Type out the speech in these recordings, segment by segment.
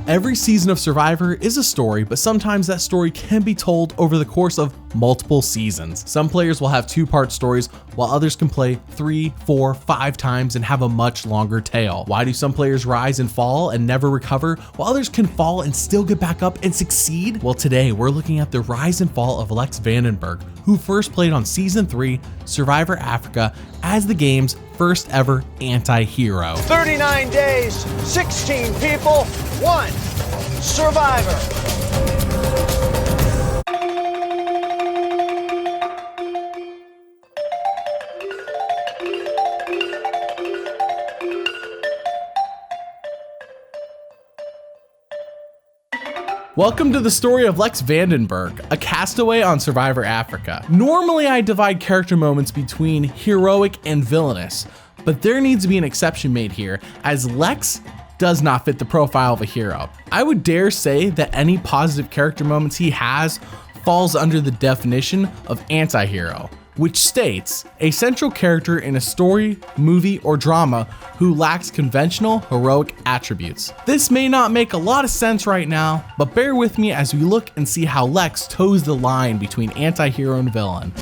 Every season of Survivor is a story, but sometimes that story can be told over the course of multiple seasons. Some players will have two-part stories, while others can play 3, 4, 5 times and have a much longer tail. Why do some players rise and fall and never recover, while others can fall and still get back up and succeed? Well, today we're looking at the rise and fall of Lex Vandenberg, who first played on Season 3, Survivor Africa, as the game's first ever anti-hero. 39 days, 16 people, 1 survivor. Welcome to the story of Lex Vandenberg, a castaway on Survivor Africa. Normally I divide character moments between heroic and villainous, but there needs to be an exception made here, as Lex does not fit the profile of a hero. I would dare say that any positive character moments he has falls under the definition of anti-hero, which states a central character in a story, movie, or drama who lacks conventional heroic attributes. This may not make a lot of sense right now, but bear with me as we look and see how Lex toes the line between anti-hero and villain.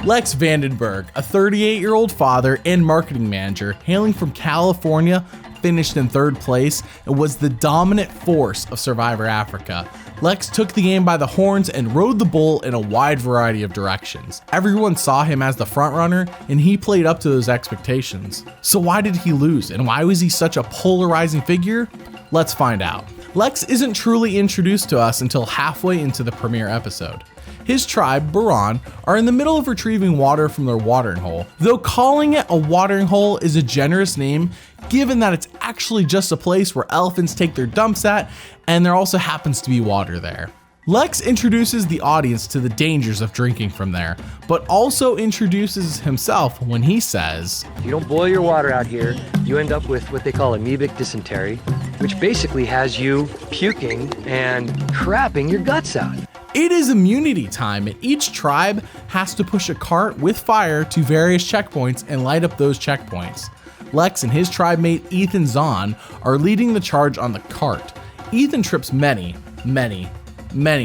Lex Vandenberg, a 38-year-old father and marketing manager hailing from California, finished in 3rd place and was the dominant force of Survivor Africa. Lex took the game by the horns and rode the bull in a wide variety of directions. Everyone saw him as the frontrunner, and he played up to those expectations. So why did he lose, and why was he such a polarizing figure? Let's find out. Lex isn't truly introduced to us until halfway into the premiere episode. His tribe, Berghe, are in the middle of retrieving water from their watering hole, though calling it a watering hole is a generous name given that it's actually just a place where elephants take their dumps at, and there also happens to be water there. Lex introduces the audience to the dangers of drinking from there, but also introduces himself when he says, "If you don't boil your water out here, you end up with what they call amoebic dysentery, which basically has you puking and crapping your guts out." It is immunity time, and each tribe has to push a cart with fire to various checkpoints and light up those checkpoints. Lex and his tribe mate Ethan Zahn are leading the charge on the cart. Ethan trips many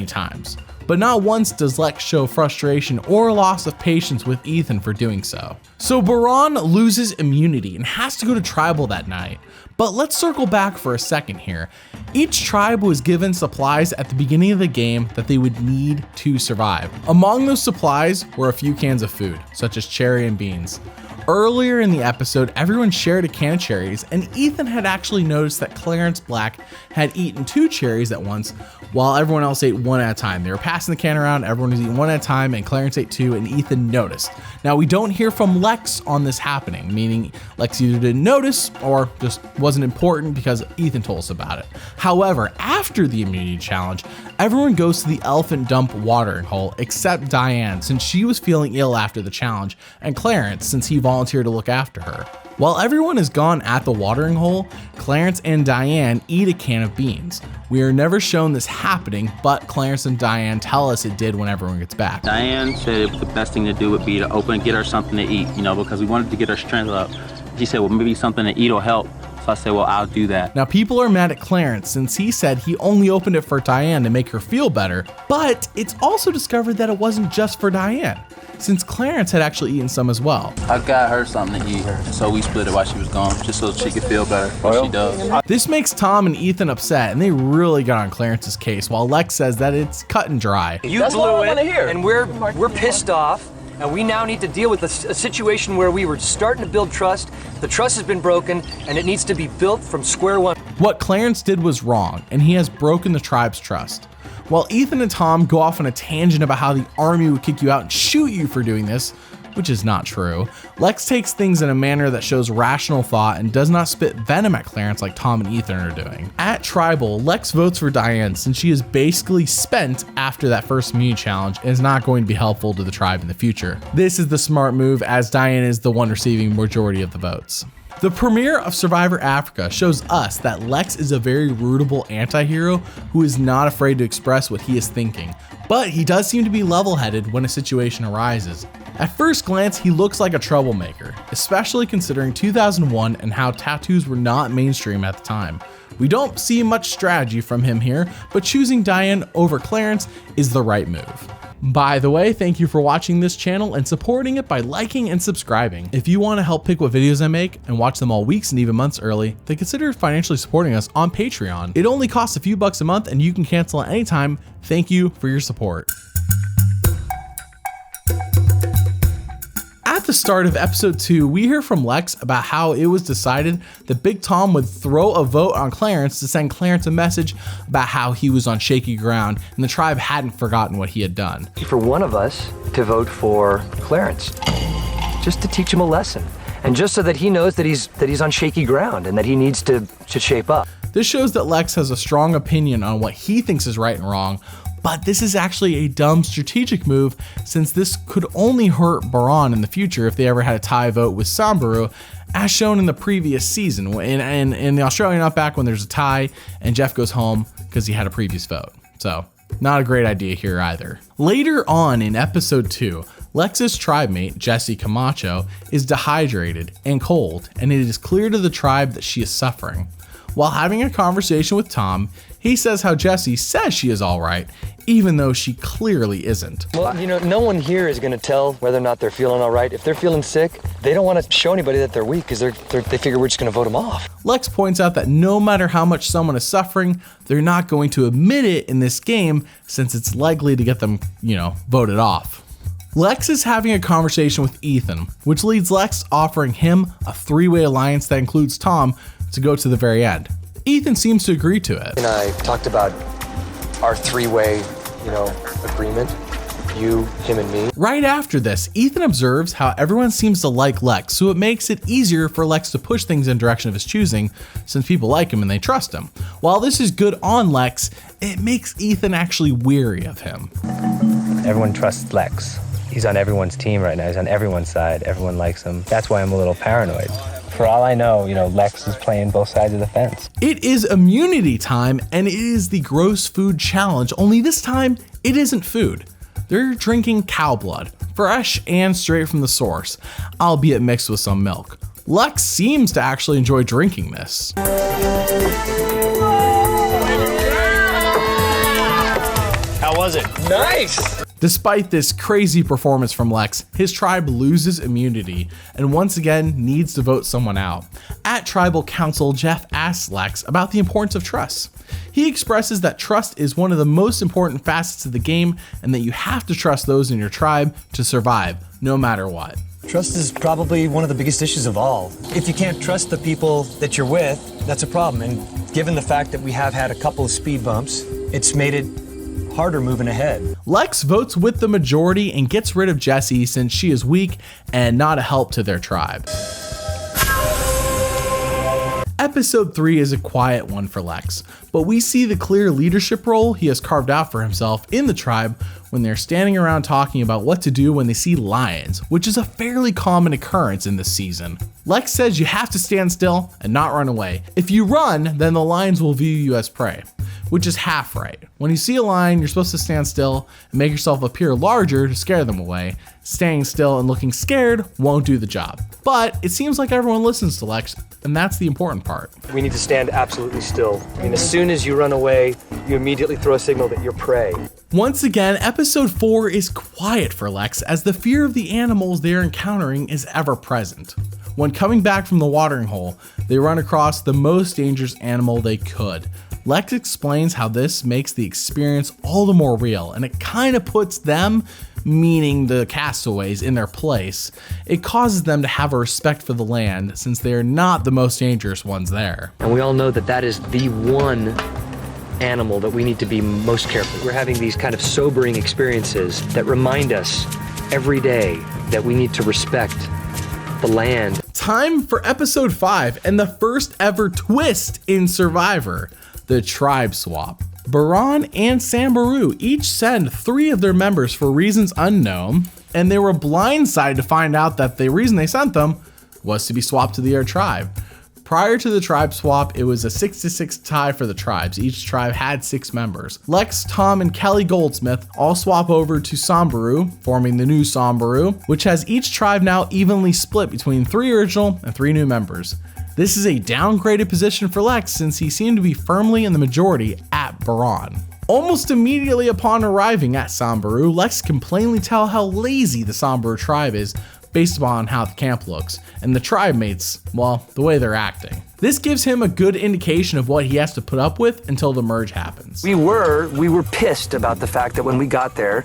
times, but not once does Lex show frustration or loss of patience with Ethan for doing so. So Berghe loses immunity and has to go to tribal that night. But let's circle back for a second here. Each tribe was given supplies at the beginning of the game that they would need to survive. Among those supplies were a few cans of food, such as cherry and beans. Earlier in the episode, everyone shared a can of cherries, and Ethan had actually noticed that Clarence Black had eaten 2 cherries at once, while everyone else ate 1 at a time. They were passing the can around, everyone was eating 1 at a time, and Clarence ate 2, and Ethan noticed. Now, we don't hear from Lex on this happening, meaning Lex either didn't notice or just wasn't important because Ethan told us about it. However, after the immunity challenge, everyone goes to the elephant dump watering hole except Diane, since she was feeling ill after the challenge, and Clarence, since he volunteered to look after her. While everyone is gone at the watering hole, Clarence and Diane eat a can of beans. We are never shown this happening, but Clarence and Diane tell us it did when everyone gets back. Diane said the best thing to do would be to open and get her something to eat, because we wanted to get her strength up. She said, well, maybe something to eat will help. So I said, well, I'll do that. Now, people are mad at Clarence since he said he only opened it for Diane to make her feel better, but it's also discovered that it wasn't just for Diane, since Clarence had actually eaten some as well. I got her something to eat, so we split it while she was gone, just so she could feel better what she does. This makes Tom and Ethan upset, and they really got on Clarence's case, while Lex says that it's cut and dry. You blew it, and we're pissed off. And we now need to deal with a situation where we were starting to build trust. The trust has been broken, and it needs to be built from square one. What Clarence did was wrong, and he has broken the tribe's trust. While Ethan and Tom go off on a tangent about how the army would kick you out and shoot you for doing this, which is not true, Lex takes things in a manner that shows rational thought and does not spit venom at Clarence like Tom and Ethan are doing. At Tribal, Lex votes for Diane since she is basically spent after that first immunity challenge and is not going to be helpful to the tribe in the future. This is the smart move, as Diane is the one receiving majority of the votes. The premiere of Survivor Africa shows us that Lex is a very rootable anti-hero who is not afraid to express what he is thinking, but he does seem to be level-headed when a situation arises. At first glance, he looks like a troublemaker, especially considering 2001 and how tattoos were not mainstream at the time. We don't see much strategy from him here, but choosing Diane over Clarence is the right move. By the way, thank you for watching this channel and supporting it by liking and subscribing. If you want to help pick what videos I make and watch them all weeks and even months early, then consider financially supporting us on Patreon. It only costs a few bucks a month and you can cancel at any time. Thank you for your support. At the start of episode 2, we hear from Lex about how it was decided that Big Tom would throw a vote on Clarence to send Clarence a message about how he was on shaky ground and the tribe hadn't forgotten what he had done. For one of us to vote for Clarence, just to teach him a lesson, and just so that he knows that he's on shaky ground and that he needs to shape up. This shows that Lex has a strong opinion on what he thinks is right and wrong, but this is actually a dumb strategic move since this could only hurt Berghe in the future if they ever had a tie vote with Samburu, as shown in the previous season in the Australian Outback when there's a tie and Jeff goes home because he had a previous vote. So not a great idea here either. Later on in episode 2, Lex's tribe mate, Jesse Camacho, is dehydrated and cold, and it is clear to the tribe that she is suffering. While having a conversation with Tom, he says how Jesse says she is all right, even though she clearly isn't. Well, you know, no one here is going to tell whether or not they're feeling all right. If they're feeling sick, they don't want to show anybody that they're weak because they figure we're just going to vote them off. Lex points out that no matter how much someone is suffering, they're not going to admit it in this game since it's likely to get them, voted off. Lex is having a conversation with Ethan, which leads Lex offering him a three-way alliance that includes Tom to go to the very end. Ethan seems to agree to it. And I talked about our three-way, agreement. You, him, and me. Right after this, Ethan observes how everyone seems to like Lex, so it makes it easier for Lex to push things in the direction of his choosing, since people like him and they trust him. While this is good on Lex, it makes Ethan actually weary of him. Everyone trusts Lex. He's on everyone's team right now. He's on everyone's side. Everyone likes him. That's why I'm a little paranoid. For all I know, Lex is playing both sides of the fence. It is immunity time, and it is the gross food challenge, only this time, it isn't food. They're drinking cow blood, fresh and straight from the source, albeit mixed with some milk. Lex seems to actually enjoy drinking this. How was it? Nice! Despite this crazy performance from Lex, his tribe loses immunity and once again needs to vote someone out. At Tribal Council, Jeff asks Lex about the importance of trust. He expresses that trust is one of the most important facets of the game and that you have to trust those in your tribe to survive, no matter what. Trust is probably one of the biggest issues of all. If you can't trust the people that you're with, that's a problem. And given the fact that we have had a couple of speed bumps, it's made it harder moving ahead. Lex votes with the majority and gets rid of Jessie since she is weak and not a help to their tribe. Episode 3 is a quiet one for Lex, but we see the clear leadership role he has carved out for himself in the tribe when they're standing around talking about what to do when they see lions, which is a fairly common occurrence in this season. Lex says you have to stand still and not run away. If you run, then the lions will view you as prey, which is half right. When you see a lion, you're supposed to stand still and make yourself appear larger to scare them away. Staying still and looking scared won't do the job. But it seems like everyone listens to Lex, and that's the important part. We need to stand absolutely still. As soon as you run away, you immediately throw a signal that you're prey. Once again, episode 4 is quiet for Lex as the fear of the animals they're encountering is ever present. When coming back from the watering hole, they run across the most dangerous animal they could. Lex explains how this makes the experience all the more real, and it kind of puts them, meaning the castaways, in their place. It causes them to have a respect for the land since they are not the most dangerous ones there. And we all know that that is the one animal that we need to be most careful. We're having these kind of sobering experiences that remind us every day that we need to respect the land. Time for episode 5 and the first ever twist in Survivor, the tribe swap. Berghe and Samburu each send 3 of their members for reasons unknown, and they were blindsided to find out that the reason they sent them was to be swapped to the other tribe. Prior to the tribe swap, it was a 6-6 tie for the tribes. Each tribe had 6 members. Lex, Tom, and Kelly Goldsmith all swap over to Sambaru, forming the new Sambaru, which has each tribe now evenly split between 3 original and 3 new members. This is a downgraded position for Lex since he seemed to be firmly in the majority at Baran. Almost immediately upon arriving at Sambaru, Lex can plainly tell how lazy the Sambaru tribe is based upon how the camp looks, and the tribe mates, well, the way they're acting. This gives him a good indication of what he has to put up with until the merge happens. We were pissed about the fact that when we got there,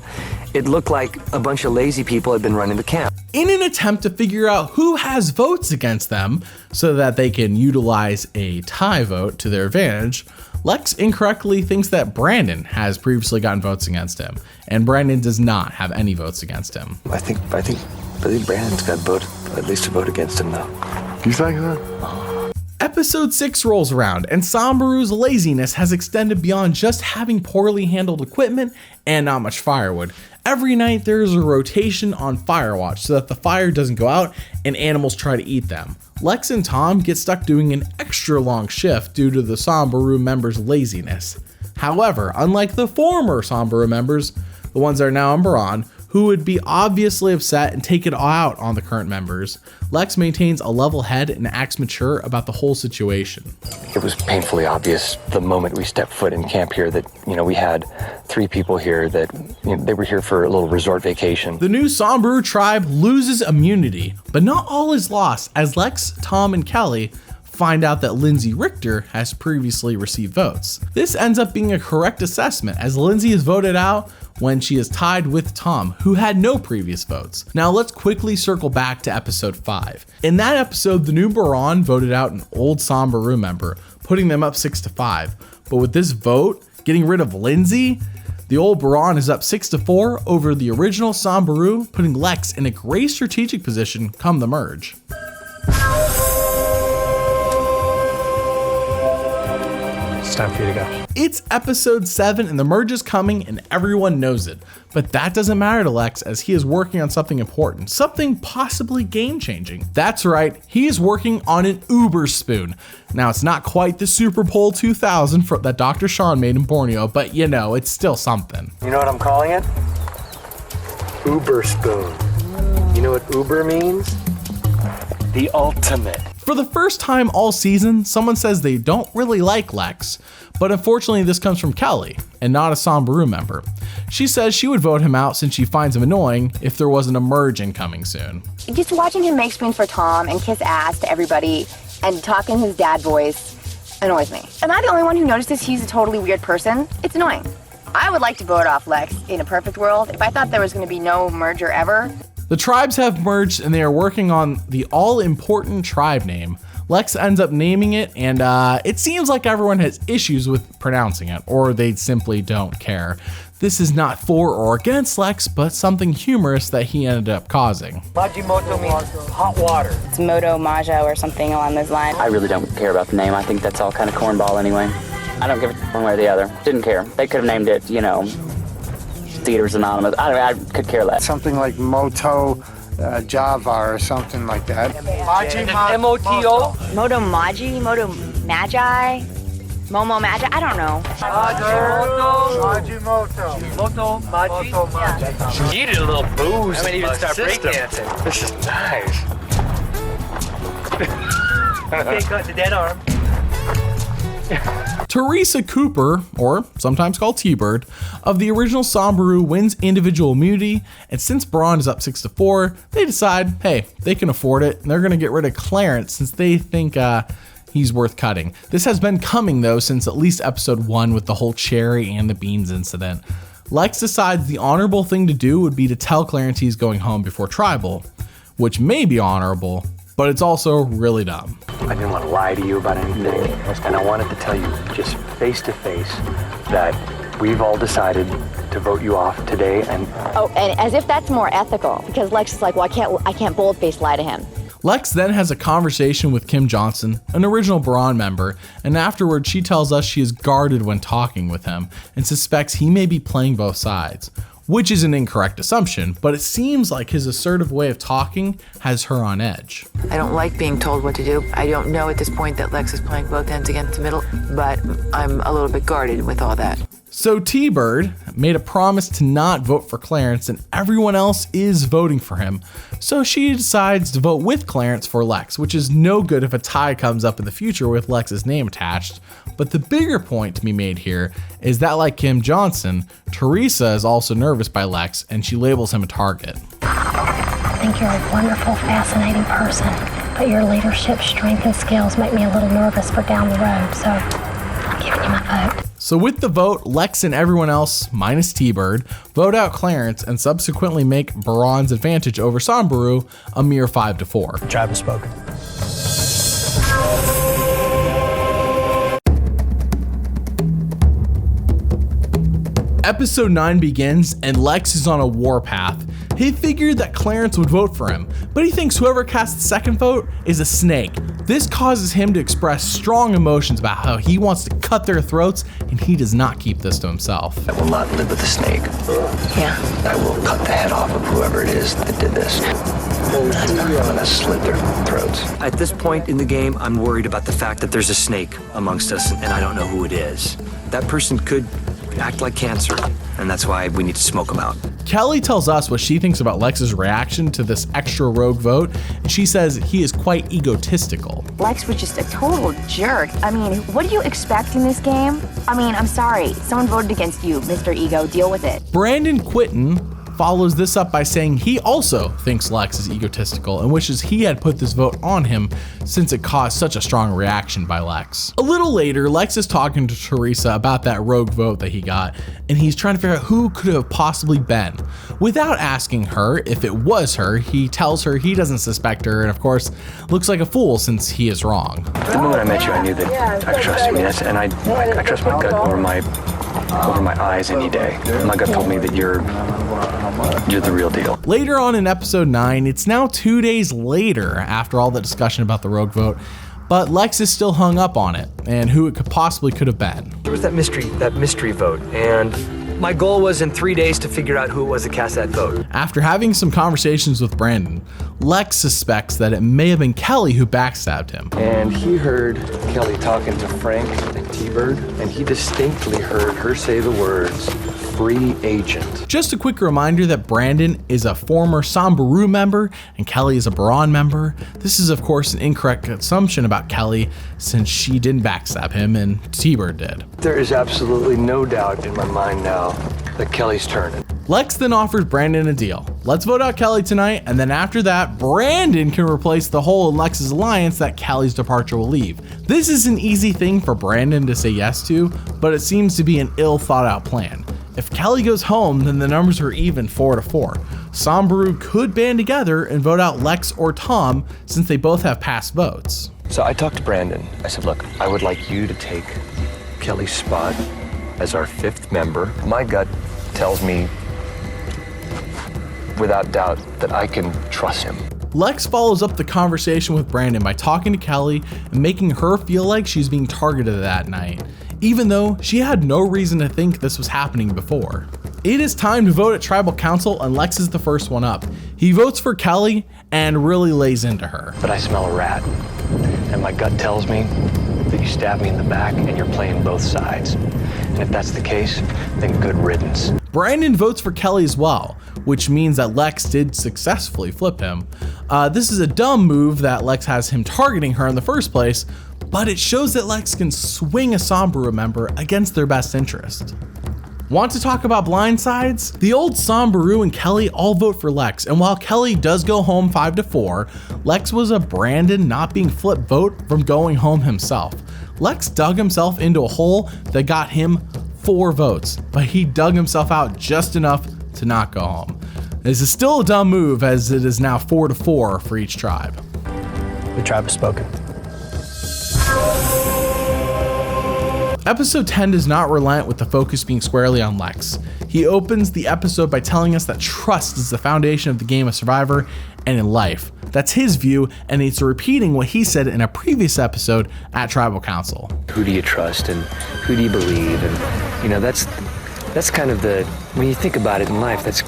it looked like a bunch of lazy people had been running the camp. In an attempt to figure out who has votes against them so that they can utilize a tie vote to their advantage, Lex incorrectly thinks that Brandon has previously gotten votes against him, and Brandon does not have any votes against him. I think Brandon's got at least a vote against him though. You think that? Episode 6 rolls around, and Sambaru's laziness has extended beyond just having poorly handled equipment and not much firewood. Every night there is a rotation on fire watch so that the fire doesn't go out and animals try to eat them. Lex and Tom get stuck doing an extra long shift due to the Sambaru members' laziness. However, unlike the former Sambaru members, the ones that are now on Baran, who would be obviously upset and take it out on the current members, Lex maintains a level head and acts mature about the whole situation. It was painfully obvious the moment we stepped foot in camp here that, we had 3 people here that they were here for a little resort vacation. The new Sambaru tribe loses immunity, but not all is lost as Lex, Tom, and Kelly find out that Lindsay Richter has previously received votes. This ends up being a correct assessment as Lindsay is voted out when she is tied with Tom, who had no previous votes. Now let's quickly circle back to episode 5. In that episode, the new Baran voted out an old Sambaru member, putting them up 6-5. But with this vote, getting rid of Lindsay, the old Baran is up 6-4 over the original Sambaru, putting Lex in a great strategic position come the merge. It's time for you to go. It's episode 7 and the merge is coming and everyone knows it. But that doesn't matter to Lex as he is working on something important, something possibly game changing. That's right, he is working on an Uber spoon. Now it's not quite the Super Bowl 2000 that Dr. Sean made in Borneo, but it's still something. You know what I'm calling it? Uber spoon. You know what Uber means? The ultimate. For the first time all season, someone says they don't really like Lex, but unfortunately this comes from Kelly, and not a Sambaru member. She says she would vote him out since she finds him annoying if there wasn't a merge incoming soon. Just watching him make spoons for Tom and kiss ass to everybody and talk in his dad voice annoys me. Am I the only one who notices he's a totally weird person? It's annoying. I would like to vote off Lex in a perfect world if I thought there was going to be no merger ever. The tribes have merged and they are working on the all-important tribe name. Lex ends up naming it, and it seems like everyone has issues with pronouncing it, or they simply don't care. This is not for or against Lex, but something humorous that he ended up causing. Majimoto means hot water. It's Moto Maja or something along those lines. I really don't care about the name. I think that's all kind of cornball anyway. I don't give a one way or the other. Didn't care. They could have named it, Theaters Anonymous. I could care less. Something like Moto Java or something like that. M-O-T-O? Moto Maji? Moto Magi? Momo Magi? I don't know. Majimoto. Moto Maji. She needed a little booze. I mean, even start breakdancing. This is nice. Okay, cut the dead arm. Teresa Cooper, or sometimes called T-Bird, of the original Sambaru wins individual immunity, and since Braun is up 6-4, they decide, hey, they can afford it, and they're going to get rid of Clarence since they think he's worth cutting. This has been coming, though, since at least episode 1 with the whole cherry and the beans incident. Lex decides the honorable thing to do would be to tell Clarence he's going home before Tribal, which may be honorable, but it's also really dumb. I didn't want to lie to you about anything, and I wanted to tell you just face to face that we've all decided to vote you off today. And as if that's more ethical, because Lex is like, well, I can't bold-faced lie to him. Lex then has a conversation with Kim Johnson, an original Braun member, and afterwards she tells us she is guarded when talking with him and suspects he may be playing both sides. which is an incorrect assumption, but it seems like his assertive way of talking has her on edge. I don't like being told what to do. I don't know at this point that Lex is playing both ends against the middle, but I'm a little bit guarded with all that. So T-Bird made a promise to not vote for Clarence, and everyone else is voting for him. So she decides to vote with Clarence for Lex, which is no good if a tie comes up in the future with Lex's name attached. But the bigger point to be made here is that, like Kim Johnson, Teresa is also nervous by Lex, and she labels him a target. I think you're a wonderful, fascinating person, but your leadership, strength, and skills make me a little nervous for down the road, so I'm giving you my vote. So with the vote, Lex and everyone else, minus T-Bird, vote out Clarence and subsequently make Baron's advantage over Sambaru a mere 5-4. The tribe has spoken. Episode 9 begins and Lex is on a warpath. He figured that Clarence would vote for him, but he thinks whoever casts the second vote is a snake. This causes him to express strong emotions about how he wants to cut their throats, and he does not keep this to himself. I will not live with a snake. Yeah. I will cut the head off of whoever it is that did this. I'm gonna slit their throats. At this point in the game, I'm worried about the fact that there's a snake amongst us, and I don't know who it is. That person could act like cancer, and that's why we need to smoke them out. Kelly tells us what she thinks about Lex's reaction to this extra rogue vote, and she says he is quite egotistical. Lex was just a total jerk. I mean, what do you expect in this game? I mean, I'm sorry. Someone voted against you, Mr. Ego. Deal with it. Brandon Quitton follows this up by saying he also thinks Lex is egotistical and wishes he had put this vote on him since it caused such a strong reaction by Lex. A little later, Lex is talking to Teresa about that rogue vote that he got, and he's trying to figure out who could have possibly been. Without asking her if it was her, he tells her he doesn't suspect her, and of course, looks like a fool since he is wrong. The moment I met you, I knew that I trusted you, and I trust my gut over my eyes any day. My gut told me that you're the real deal. Later on in episode 9, it's now 2 days later after all the discussion about the rogue vote, but Lex is still hung up on it and who it could have been. There was that mystery vote, and my goal was in 3 days to figure out who it was that cast that vote. After having some conversations with Brandon, Lex suspects that it may have been Kelly who backstabbed him. And he heard Kelly talking to Frank and T-Bird, and he distinctly heard her say the words, "free agent." Just a quick reminder that Brandon is a former Sambaru member and Kelly is a Baron member. This is of course an incorrect assumption about Kelly since she didn't backstab him and T-Bird did. There is absolutely no doubt in my mind now that Kelly's turning. Lex then offers Brandon a deal. Let's vote out Kelly tonight, and then after that, Brandon can replace the hole in Lex's alliance that Kelly's departure will leave. This is an easy thing for Brandon to say yes to, but it seems to be an ill thought out plan. If Kelly goes home, then the numbers are even 4-4. Sambaru could band together and vote out Lex or Tom since they both have past votes. So I talked to Brandon. I said, look, I would like you to take Kelly's spot as our 5th member. My gut tells me without doubt that I can trust him. Lex follows up the conversation with Brandon by talking to Kelly and making her feel like she's being targeted that night, even though she had no reason to think this was happening before. It is time to vote at Tribal Council, and Lex is the first one up. He votes for Kelly and really lays into her. But I smell a rat, and my gut tells me that you stabbed me in the back and you're playing both sides. And if that's the case, then good riddance. Brandon votes for Kelly as well, which means that Lex did successfully flip him. This is a dumb move that Lex has him targeting her in the first place, but it shows that Lex can swing a Sambaru member against their best interest. Want to talk about blind sides? The old Sambaru and Kelly all vote for Lex, and while Kelly does go home 5-4, Lex was a Brandon not being flipped vote from going home himself. Lex dug himself into a hole that got him 4 votes, but he dug himself out just enough to not go home. This is still a dumb move as it is now 4-4 for each tribe. The tribe has spoken. Episode 10 does not relent with the focus being squarely on Lex. He opens the episode by telling us that trust is the foundation of the game of Survivor and in life. That's his view, and it's repeating what he said in a previous episode at Tribal Council. Who do you trust and who do you believe? And that's That's kind of when you think about it in life, that's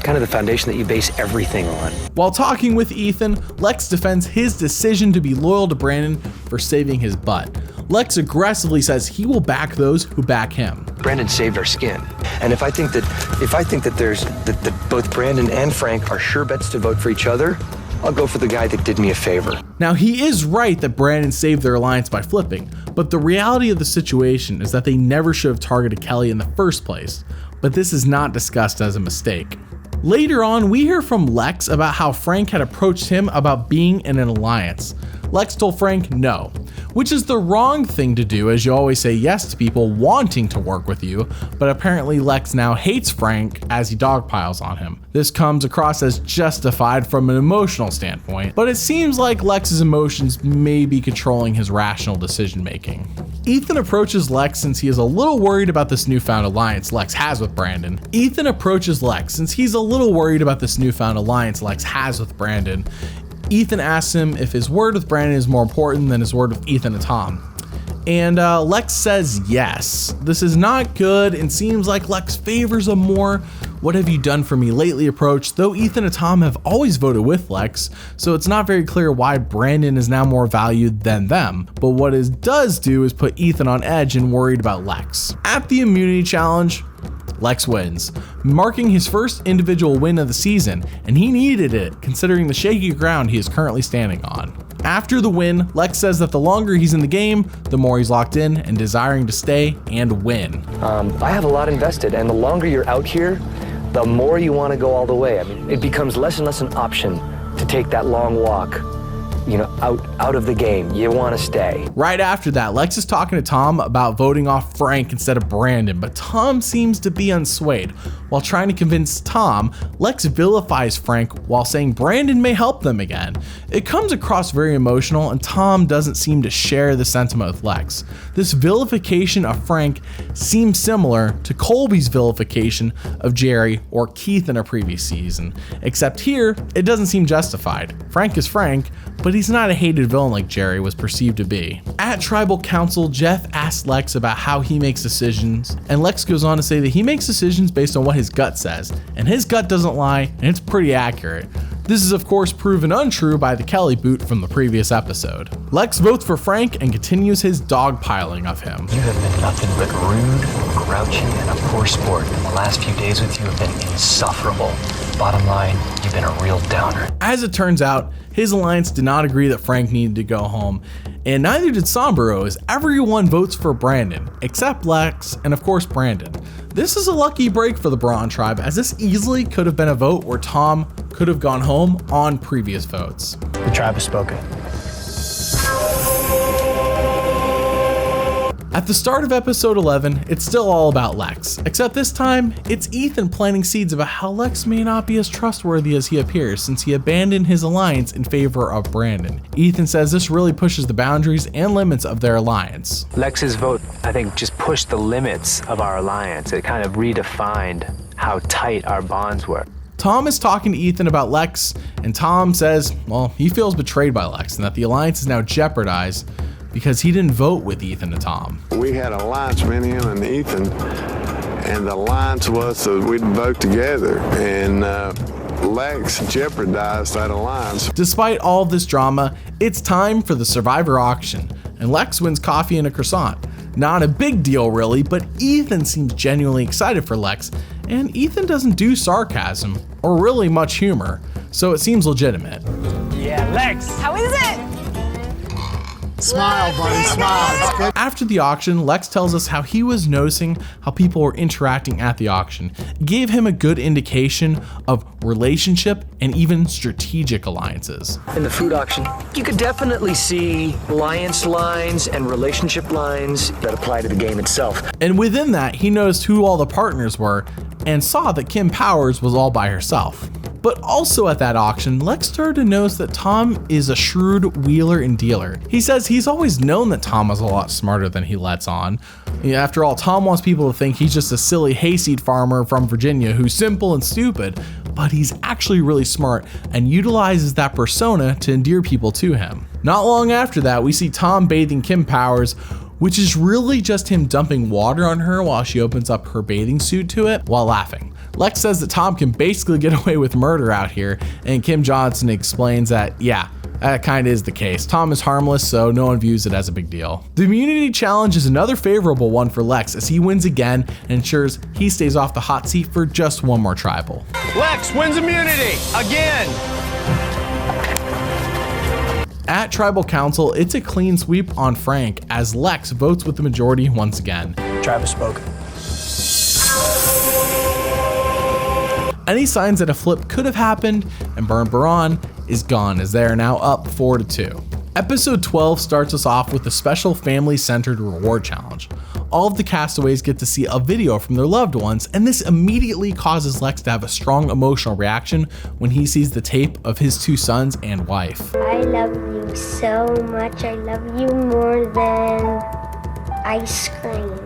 kind of the foundation that you base everything on. While talking with Ethan, Lex defends his decision to be loyal to Brandon for saving his butt. Lex aggressively says he will back those who back him. Brandon saved our skin. And if I think that both Brandon and Frank are sure bets to vote for each other, I'll go for the guy that did me a favor. Now, he is right that Brandon saved their alliance by flipping, but the reality of the situation is that they never should have targeted Kelly in the first place. But this is not discussed as a mistake. Later on, we hear from Lex about how Frank had approached him about being in an alliance. Lex told Frank no, which is the wrong thing to do, as you always say yes to people wanting to work with you, but apparently Lex now hates Frank as he dogpiles on him. This comes across as justified from an emotional standpoint, but it seems like Lex's emotions may be controlling his rational decision making. Ethan approaches Lex since he is a little worried about this newfound alliance Lex has with Brandon. Ethan asks him if his word with Brandon is more important than his word with Ethan and Tom. And Lex says yes. This is not good and seems like Lex favors a more "what have you done for me lately" approach, though Ethan and Tom have always voted with Lex, so it's not very clear why Brandon is now more valued than them. But what it does do is put Ethan on edge and worried about Lex. At the immunity challenge, Lex wins, marking his first individual win of the season, and he needed it considering the shaky ground he is currently standing on. After the win, Lex says that the longer he's in the game, the more he's locked in and desiring to stay and win. I have a lot invested, and the longer you're out here, the more you want to go all the way. I mean, it becomes less and less an option to take that long walk, out of the game. You want to stay. Right after that, Lex is talking to Tom about voting off Frank instead of Brandon, but Tom seems to be unswayed. While trying to convince Tom, Lex vilifies Frank while saying Brandon may help them again. It comes across very emotional, and Tom doesn't seem to share the sentiment with Lex. This vilification of Frank seems similar to Colby's vilification of Jerry or Keith in a previous season, except here, it doesn't seem justified. Frank is Frank, but he's not a hated villain like Jerry was perceived to be. At Tribal Council, Jeff asks Lex about how he makes decisions, and Lex goes on to say that he makes decisions based on what his gut says, and his gut doesn't lie, and it's pretty accurate. This is of course proven untrue by the Kelly boot from the previous episode. Lex votes for Frank and continues his dogpiling of him. You have been nothing but rude, grouchy, and a poor sport. And the last few days with you have been insufferable. Bottom line, you've been a real downer. As it turns out, his alliance did not agree that Frank needed to go home, and neither did Sombro, as everyone votes for Brandon, except Lex and of course Brandon. This is a lucky break for the Braun tribe, as this easily could have been a vote where Tom could have gone home on previous votes. The tribe has spoken. At the start of episode 11, it's still all about Lex, except this time, it's Ethan planting seeds about how Lex may not be as trustworthy as he appears since he abandoned his alliance in favor of Brandon. Ethan says this really pushes the boundaries and limits of their alliance. Lex's vote, I think, just pushed the limits of our alliance. It kind of redefined how tight our bonds were. Tom is talking to Ethan about Lex, and Tom says, well, he feels betrayed by Lex and that the alliance is now jeopardized because he didn't vote with Ethan and Tom. We had an alliance, me, him, and Ethan, and the alliance was that we'd vote together, and Lex jeopardized that alliance. Despite all of this drama, it's time for the Survivor auction, and Lex wins coffee and a croissant. Not a big deal really, but Ethan seems genuinely excited for Lex, and Ethan doesn't do sarcasm or really much humor, so it seems legitimate. Yeah, Lex! How is it? Smile, buddy, smile. It's good. After the auction, Lex tells us how he was noticing how people were interacting at the auction. It gave him a good indication of relationship and even strategic alliances. In the food auction, you could definitely see alliance lines and relationship lines that apply to the game itself. And within that, he noticed who all the partners were and saw that Kim Powers was all by herself. But also at that auction, Lex started to notice that Tom is a shrewd wheeler and dealer. He says he's always known that Tom was a lot smarter than he lets on. After all, Tom wants people to think he's just a silly hayseed farmer from Virginia who's simple and stupid, but he's actually really smart and utilizes that persona to endear people to him. Not long after that, we see Tom bathing Kim Powers which is really just him dumping water on her while she opens up her bathing suit to it while laughing. Lex says that Tom can basically get away with murder out here, and Kim Johnson explains that, yeah, that kind of is the case. Tom is harmless, so no one views it as a big deal. The immunity challenge is another favorable one for Lex as he wins again and ensures he stays off the hot seat for just one more tribal. Lex wins immunity again. At Tribal Council, it's a clean sweep on Frank as Lex votes with the majority once again. Tribe has spoken. Any signs that a flip could have happened and Berghe is gone as they are now up 4-2. Episode 12 starts us off with a special family-centered reward challenge. All of the castaways get to see a video from their loved ones, and this immediately causes Lex to have a strong emotional reaction when he sees the tape of his 2 sons and wife. I love you so much. I love you more than ice cream.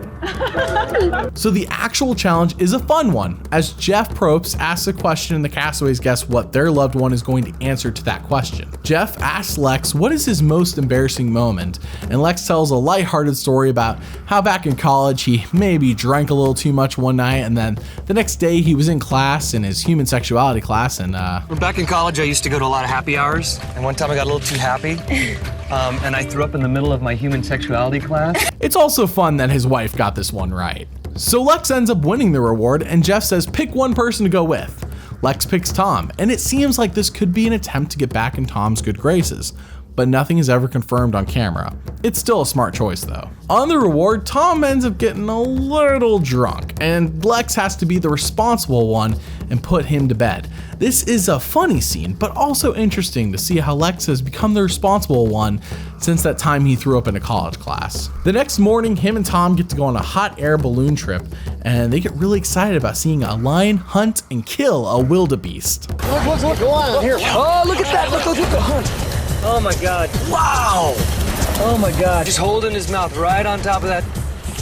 So the actual challenge is a fun one, as Jeff Probst asks a question and the castaways guess what their loved one is going to answer to that question. Jeff asks Lex what is his most embarrassing moment, and Lex tells a lighthearted story about how back in college he maybe drank a little too much one night, and then the next day he was in class, in his human sexuality class, and Back in college I used to go to a lot of happy hours, and one time I got a little too happy. And I threw up in the middle of my human sexuality class. It's also fun that his wife got this one right. So Lex ends up winning the reward, and Jeff says pick one person to go with. Lex picks Tom, and it seems like this could be an attempt to get back in Tom's good graces, but nothing is ever confirmed on camera. It's still a smart choice though. On the reward, Tom ends up getting a little drunk, and Lex has to be the responsible one and put him to bed. This is a funny scene, but also interesting to see how Lex has become the responsible one since that time he threw up in a college class. The next morning, him and Tom get to go on a hot air balloon trip, and they get really excited about seeing a lion hunt and kill a wildebeest. Look, go on here. Oh, look at that. Look at the hunt. Oh my God. Wow. Oh my God. Just holding his mouth right on top of that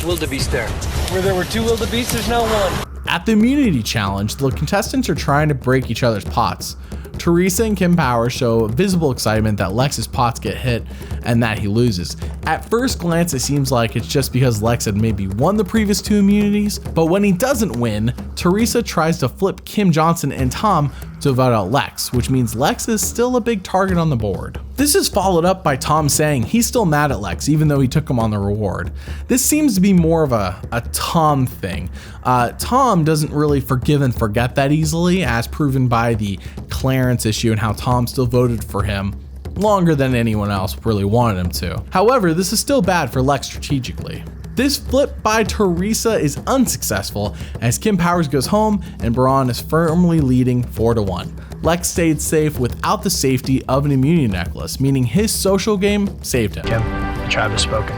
wildebeest there. Where there were 2 wildebeests, there's no one. At the immunity challenge, the contestants are trying to break each other's pots. Teresa and Kim Powers show visible excitement that Lex's pots get hit and that he loses. At first glance, it seems like it's just because Lex had maybe won the previous 2 immunities, but when he doesn't win, Teresa tries to flip Kim Johnson and Tom to vote out Lex, which means Lex is still a big target on the board. This is followed up by Tom saying he's still mad at Lex even though he took him on the reward. This seems to be more of a Tom thing. Tom doesn't really forgive and forget that easily, as proven by the Clarence issue and how Tom still voted for him longer than anyone else really wanted him to. However, this is still bad for Lex strategically. This flip by Teresa is unsuccessful as Kim Powers goes home and Berghe is firmly leading 4-1. Lex stayed safe without the safety of an immunity necklace, meaning his social game saved him. Kim, the tribe has spoken.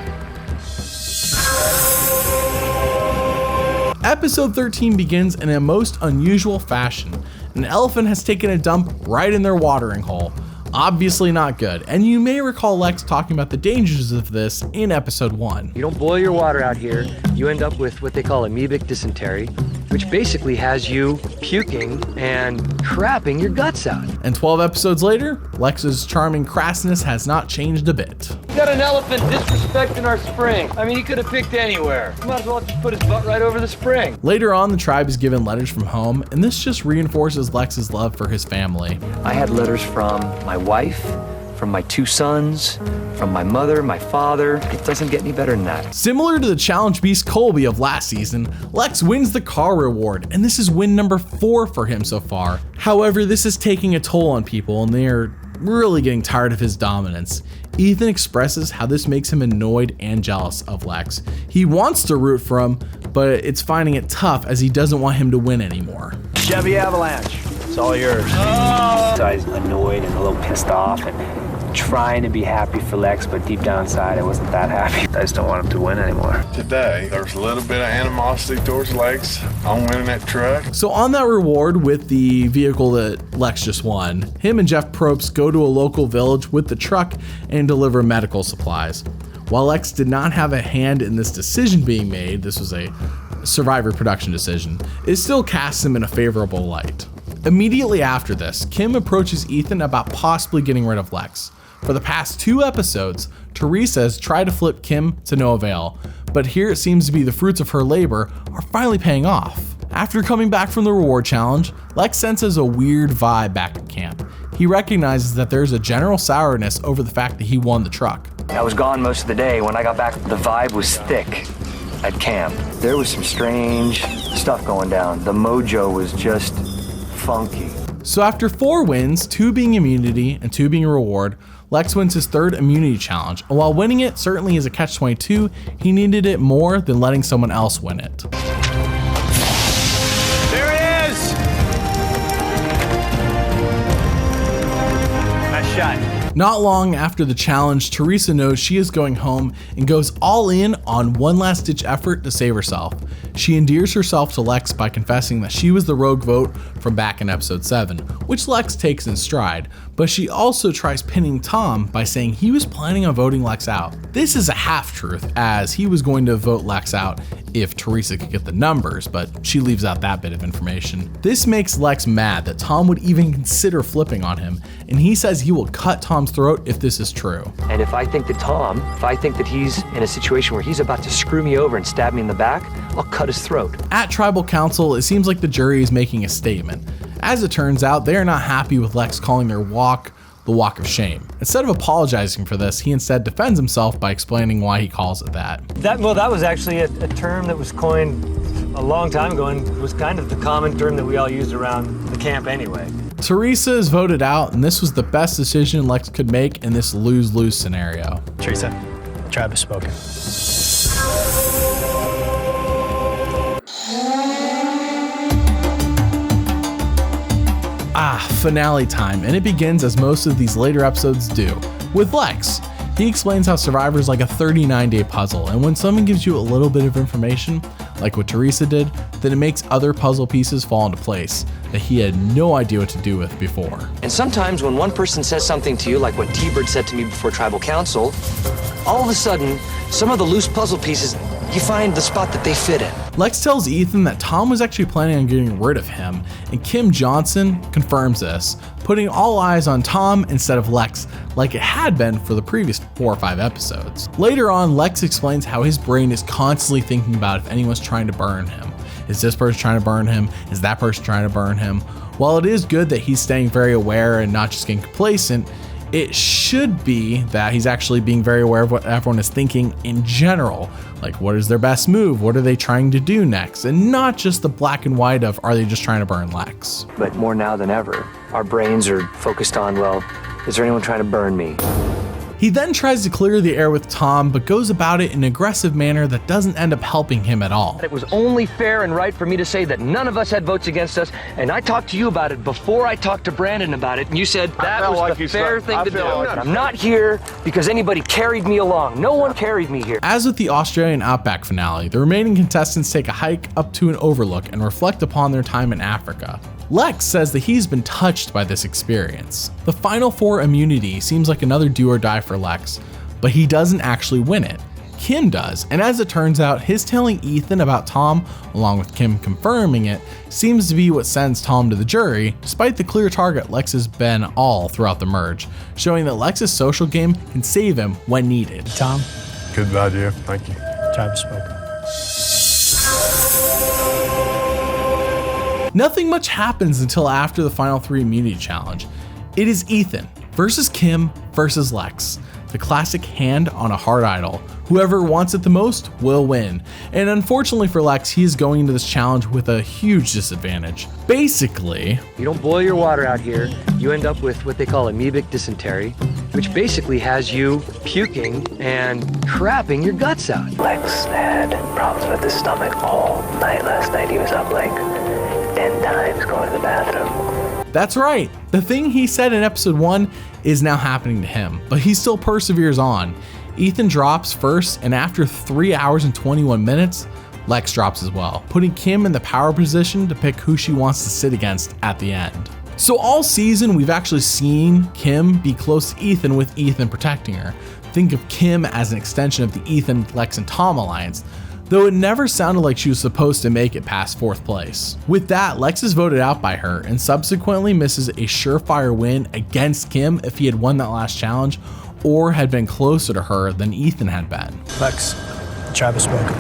Episode 13 begins in a most unusual fashion. An elephant has taken a dump right in their watering hole. Obviously not good, and you may recall Lex talking about the dangers of this in episode 1. You don't boil your water out here, you end up with what they call amoebic dysentery, which basically has you puking and crapping your guts out. And 12 episodes later, Lex's charming crassness has not changed a bit. We got an elephant disrespecting our spring. I mean, he could have picked anywhere. Might as well just put his butt right over the spring. Later on, the tribe is given letters from home, and this just reinforces Lex's love for his family. I had letters from my wife, from my 2 sons, from my mother, my father. It doesn't get any better than that. Similar to the challenge beast Colby of last season, Lex wins the car reward, and this is win number 4 for him so far. However, this is taking a toll on people, and they are really getting tired of his dominance. Ethan expresses how this makes him annoyed and jealous of Lex. He wants to root for him, but it's finding it tough as he doesn't want him to win anymore. Chevy Avalanche. It's all yours. So I was annoyed and a little pissed off and trying to be happy for Lex, but deep down inside I wasn't that happy. I just don't want him to win anymore. Today, there's a little bit of animosity towards Lex on winning that truck. So on that reward with the vehicle that Lex just won, him and Jeff Probst go to a local village with the truck and deliver medical supplies. While Lex did not have a hand in this decision being made, this was a Survivor production decision, it still casts him in a favorable light. Immediately after this, Kim approaches Ethan about possibly getting rid of Lex. For the past 2 episodes, Teresa has tried to flip Kim to no avail, but here it seems to be the fruits of her labor are finally paying off. After coming back from the reward challenge, Lex senses a weird vibe back at camp. He recognizes that there's a general sourness over the fact that he won the truck. I was gone most of the day. When I got back, the vibe was thick at camp. There was some strange stuff going down. The mojo was just funky. So after 4 wins, 2 being immunity and 2 being a reward, Lex wins his 3rd immunity challenge, and while winning it certainly is a catch-22, he needed it more than letting someone else win it. There it is! Nice shot. Not long after the challenge, Teresa knows she is going home and goes all in on one last ditch effort to save herself. She endears herself to Lex by confessing that she was the rogue vote from back in episode 7, which Lex takes in stride, but she also tries pinning Tom by saying he was planning on voting Lex out. This is a half-truth, as he was going to vote Lex out if Teresa could get the numbers, but she leaves out that bit of information. This makes Lex mad that Tom would even consider flipping on him, and he says he will cut Tom's throat if this is true. And if I think that he's in a situation where he's about to screw me over and stab me in the back, I'll cut his throat. At Tribal Council, it seems like the jury is making a statement. As it turns out, they are not happy with Lex calling their walk the walk of shame. Instead of apologizing for this, he instead defends himself by explaining why he calls it that. That was actually a term that was coined a long time ago and was kind of the common term that we all used around the camp anyway. Teresa is voted out, and this was the best decision Lex could make in this lose-lose scenario. Teresa, the tribe has spoken. Finale time, and it begins as most of these later episodes do, with Lex. He explains how Survivor is like a 39-day puzzle, and when someone gives you a little bit of information, like what Teresa did, then it makes other puzzle pieces fall into place that he had no idea what to do with before. And sometimes when one person says something to you, like what T-Bird said to me before Tribal Council, all of a sudden, some of the loose puzzle pieces, you find the spot that they fit in. Lex tells Ethan that Tom was actually planning on getting rid of him, and Kim Johnson confirms this, putting all eyes on Tom instead of Lex, like it had been for the previous 4 or 5 episodes. Later on, Lex explains how his brain is constantly thinking about if anyone's trying to burn him. Is this person trying to burn him? Is that person trying to burn him? While it is good that he's staying very aware and not just getting complacent, it should be that he's actually being very aware of what everyone is thinking in general. Like, what is their best move? What are they trying to do next? And not just the black and white of, are they just trying to burn Lex? But more now than ever, our brains are focused on, well, is there anyone trying to burn me? He then tries to clear the air with Tom, but goes about it in an aggressive manner that doesn't end up helping him at all. It was only fair and right for me to say that none of us had votes against us, and I talked to you about it before I talked to Brandon about it, and you said that was the fair thing to do. I'm not here because anybody carried me along. No one carried me here. As with the Australian Outback finale, the remaining contestants take a hike up to an overlook and reflect upon their time in Africa. Lex says that he's been touched by this experience. The final 4 immunity seems like another do or die for Lex, but he doesn't actually win it. Kim does, and as it turns out, his telling Ethan about Tom, along with Kim confirming it, seems to be what sends Tom to the jury, despite the clear target Lex has been all throughout the merge, showing that Lex's social game can save him when needed. Tom? Good idea, thank you. Tribe has spoken. Nothing much happens until after the final 3 immunity challenge. It is Ethan versus Kim versus Lex. The classic hand on a hard idol. Whoever wants it the most will win. And unfortunately for Lex, he is going into this challenge with a huge disadvantage. Basically, You don't boil your water out here, you end up with what they call amoebic dysentery, which basically has you puking and crapping your guts out. Lex had problems with his stomach all night last night. He was up like 10 times going to the bathroom. that's right. The thing he said in episode 1 is now happening to him, but he still perseveres on. Ethan drops first, and after 3 hours and 21 minutes, Lex drops as well, putting Kim in the power position to pick who she wants to sit against at the end. So all season, we've actually seen Kim be close to Ethan with Ethan protecting her. Think of Kim as an extension of the Ethan, Lex, and Tom alliance. though it never sounded like she was supposed to make it past 4th place. With that, Lex is voted out by her and subsequently misses a surefire win against Kim if he had won that last challenge or had been closer to her than Ethan had been. Lex, the tribe has spoken.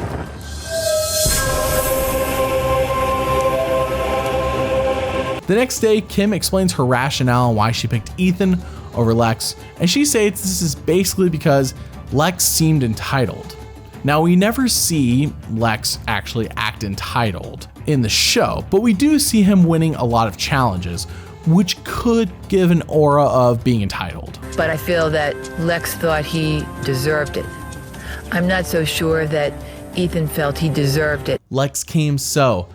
The next day, Kim explains her rationale on why she picked Ethan over Lex, and she states this is basically because Lex seemed entitled. Now, we never see Lex actually act entitled in the show, but we do see him winning a lot of challenges, which could give an aura of being entitled. But I feel that Lex thought he deserved it. I'm not so sure that Ethan felt he deserved it. Lex came so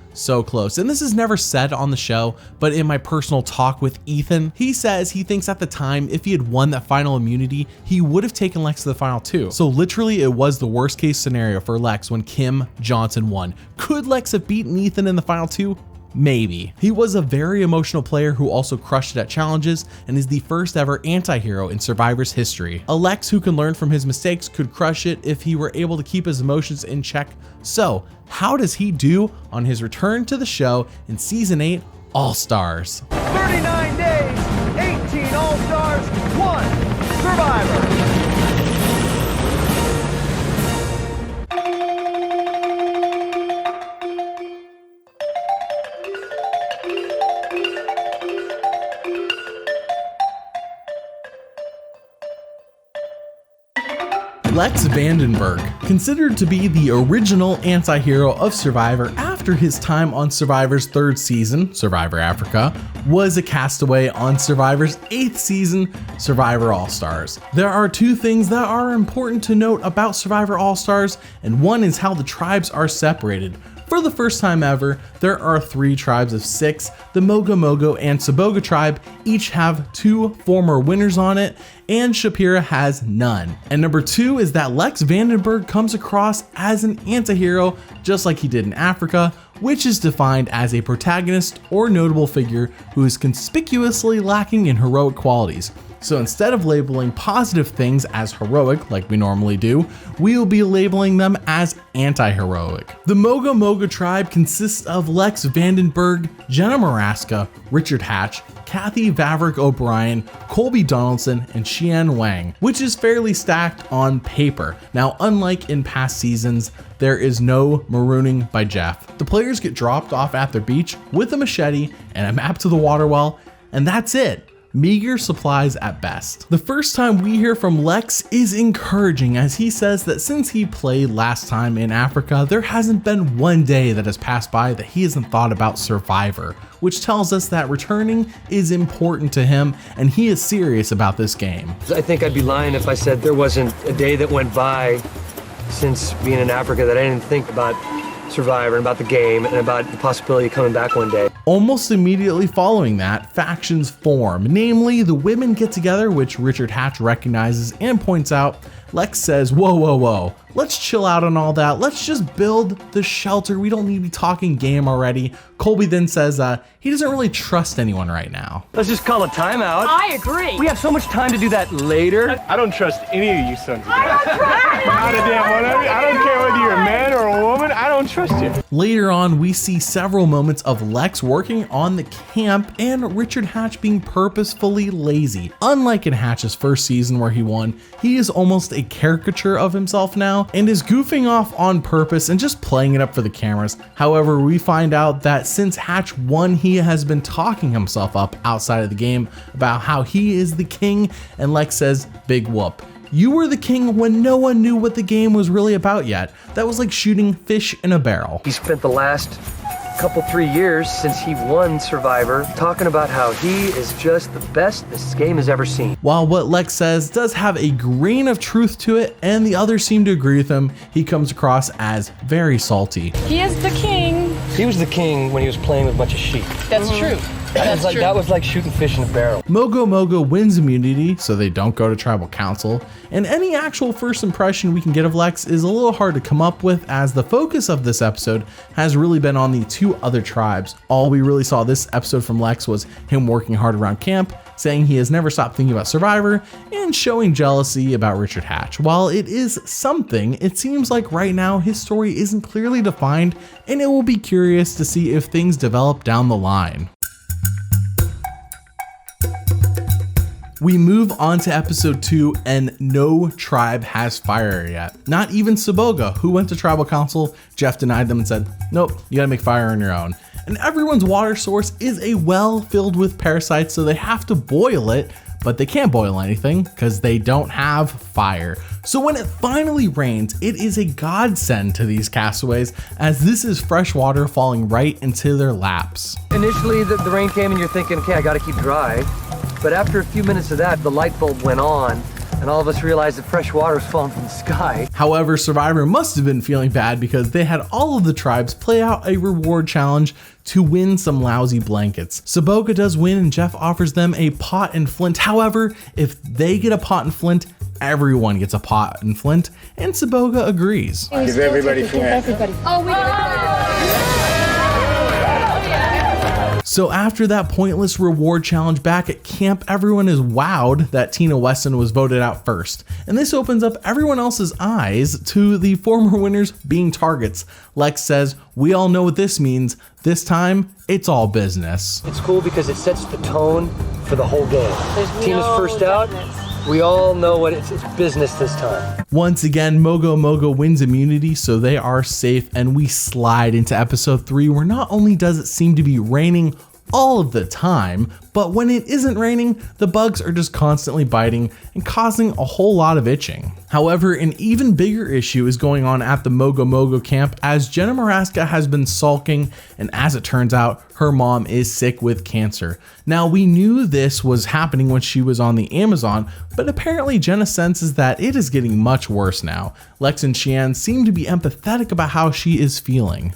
close. And this is never said on the show, but in my personal talk with Ethan, he says he thinks at the time, if he had won that final immunity, he would have taken Lex to the final 2. So literally it was the worst case scenario for Lex when Kim Johnson won. Could Lex have beaten Ethan in the final 2? Maybe. He was a very emotional player who also crushed it at challenges and is the first ever anti-hero in Survivor's history. A Lex who can learn from his mistakes could crush it if he were able to keep his emotions in check. So, how does he do on his return to the show in Season 8 All-Stars? 39 days, 18 All-Stars, 1 Survivor. Lex Vandenberg, considered to be the original anti-hero of Survivor after his time on Survivor's 3rd season, Survivor Africa, was a castaway on Survivor's 8th season, Survivor All-Stars. There are 2 things that are important to note about Survivor All-Stars, and one is how the tribes are separated. For the first time ever, there are 3 tribes of 6. The Mogo Mogo and Saboga tribe each have 2 former winners on it, and Shapira has none. And number 2 is that Lex Vandenberg comes across as an anti-hero, just like he did in Africa, which is defined as a protagonist or notable figure who is conspicuously lacking in heroic qualities. So instead of labeling positive things as heroic like we normally do, we'll be labeling them as anti-heroic. The Mogo Mogo tribe consists of Lex Vandenberg, Jenna Maraska, Richard Hatch, Kathy Vavrick O'Brien, Colby Donaldson, and Xian Wang, which is fairly stacked on paper. Now, unlike in past seasons, there is no marooning by Jeff. The players get dropped off at their beach with a machete and a map to the water well, and that's it. Meager supplies at best. The first time we hear from Lex is encouraging, as he says that since he played last time in Africa, there hasn't been one day that has passed by that he hasn't thought about Survivor, which tells us that returning is important to him and he is serious about this game. I think I'd be lying if I said there wasn't a day that went by since being in Africa that I didn't think about Survivor and about the game and about the possibility of coming back one day. Almost immediately following that, factions form, namely the women get together, which Richard Hatch recognizes and points out. Lex says, whoa, let's chill out on all that. Let's just build the shelter. We don't need to be talking game already. Colby then says he doesn't really trust anyone right now. Let's just call a timeout. I agree. We have so much time to do that later. I don't trust any of you sons of guns. Not a damn one of you. I don't care whether you're a man or a woman. I don't trust you. Later on, we see several moments of Lex working on the camp and Richard Hatch being purposefully lazy. Unlike in Hatch's first season where he won, he is almost a caricature of himself now and is goofing off on purpose and just playing it up for the cameras. However, we find out that since Hatch won, he has been talking himself up outside of the game about how he is the king, and Lex says, big whoop. You were the king when no one knew what the game was really about yet. That was like shooting fish in a barrel. He spent the last couple 3 years since he won Survivor talking about how he is just the best this game has ever seen. While what Lex says does have a grain of truth to it and the others seem to agree with him, he comes across as very salty. He is the king. He was the king when he was playing with a bunch of sheep. That's true. That was like shooting fish in a barrel. Mogo Mogo wins immunity, so they don't go to tribal council, and any actual first impression we can get of Lex is a little hard to come up with, as the focus of this episode has really been on the 2 other tribes. All we really saw this episode from Lex was him working hard around camp, saying he has never stopped thinking about Survivor, and showing jealousy about Richard Hatch. While it is something, it seems like right now his story isn't clearly defined, and it will be curious to see if things develop down the line. We move on to episode 2, and no tribe has fire yet. Not even Saboga, who went to tribal council. Jeff denied them and said, nope, you gotta make fire on your own. And everyone's water source is a well filled with parasites, so they have to boil it, but they can't boil anything because they don't have fire. So when it finally rains, it is a godsend to these castaways, as this is fresh water falling right into their laps. Initially, the rain came and you're thinking, okay, I gotta keep dry. But after a few minutes of that, the light bulb went on, and all of us realized that fresh water was falling from the sky. However, Survivor must have been feeling bad because they had all of the tribes play out a reward challenge to win some lousy blankets. Saboga does win, and Jeff offers them a pot and flint. However, if they get a pot and flint, everyone gets a pot and flint, and Saboga agrees. Give everybody flint. Oh, we did it. So after that pointless reward challenge back at camp, everyone is wowed that Tina Weston was voted out first. And this opens up everyone else's eyes to the former winners being targets. Lex says, we all know what this means. This time, it's all business. It's cool because it sets the tone for the whole game. Tina's first out. We all know what it's business this time. Once again, Mogo Mogo wins immunity, so they are safe, and we slide into episode 3, where not only does it seem to be raining all of the time, but when it isn't raining, the bugs are just constantly biting and causing a whole lot of itching. However, an even bigger issue is going on at the Mogo Mogo camp, as Jenna Maraska has been sulking, and as it turns out, her mom is sick with cancer. Now, we knew this was happening when she was on the Amazon, but apparently Jenna senses that it is getting much worse now. Lex and Shiann seem to be empathetic about how she is feeling.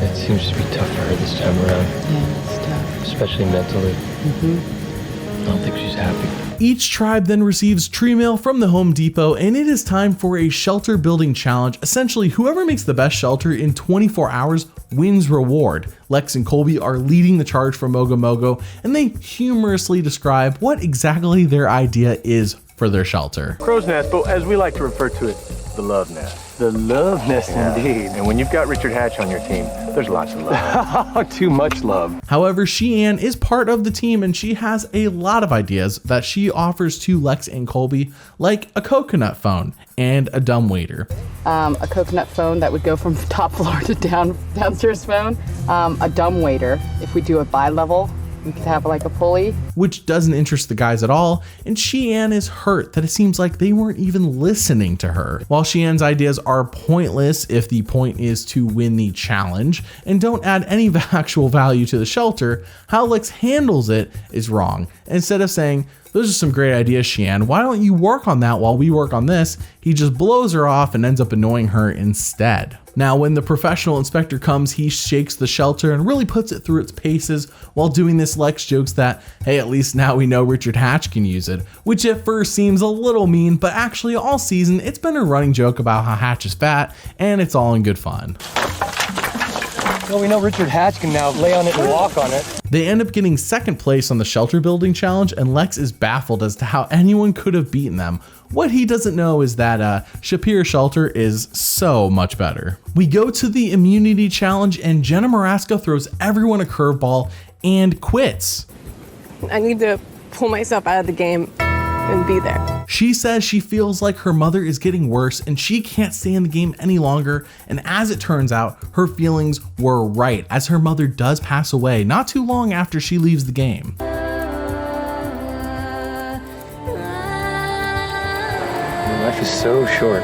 It seems to be tough for her this time around. Yeah, it's tough. Especially mentally. I don't think she's happy. Each tribe then receives tree mail from the Home Depot, and it is time for a shelter building challenge. Essentially, whoever makes the best shelter in 24 hours wins reward. Lex and Colby are leading the charge for Mogo Mogo, and they humorously describe what exactly their idea is for their shelter. Crow's nest, but as we like to refer to it, the love nest. The love nest, indeed. And when you've got Richard Hatch on your team, there's lots of love. Too much love. However, Shiann is part of the team, and she has a lot of ideas that she offers to Lex and Colby, like a coconut phone and a dumbwaiter. A coconut phone that would go from top floor to downstairs phone. A dumbwaiter, if we do a bi-level, we could have like a pulley. Which doesn't interest the guys at all, and Shiann is hurt that it seems like they weren't even listening to her. While Shiann's ideas are pointless if the point is to win the challenge and don't add any actual value to the shelter, how Lex handles it is wrong. Instead of saying, those are some great ideas, Shiann, why don't you work on that while we work on this, he just blows her off and ends up annoying her instead. Now, when the professional inspector comes, he shakes the shelter and really puts it through its paces. While doing this, Lex jokes that, hey, at least now we know Richard Hatch can use it, which at first seems a little mean, but actually all season, it's been a running joke about how Hatch is fat, and it's all in good fun. Well, we know Richard Hatch can now lay on it and walk on it. They end up getting second place on the shelter building challenge, and Lex is baffled as to how anyone could have beaten them. What he doesn't know is that Shapir Shelter is so much better. We go to the immunity challenge, and Jenna Maraska throws everyone a curveball and quits. I need to pull myself out of the game and be there. She says she feels like her mother is getting worse and she can't stay in the game any longer, and as it turns out, her feelings were right, as her mother does pass away not too long after she leaves the game. Life is so short.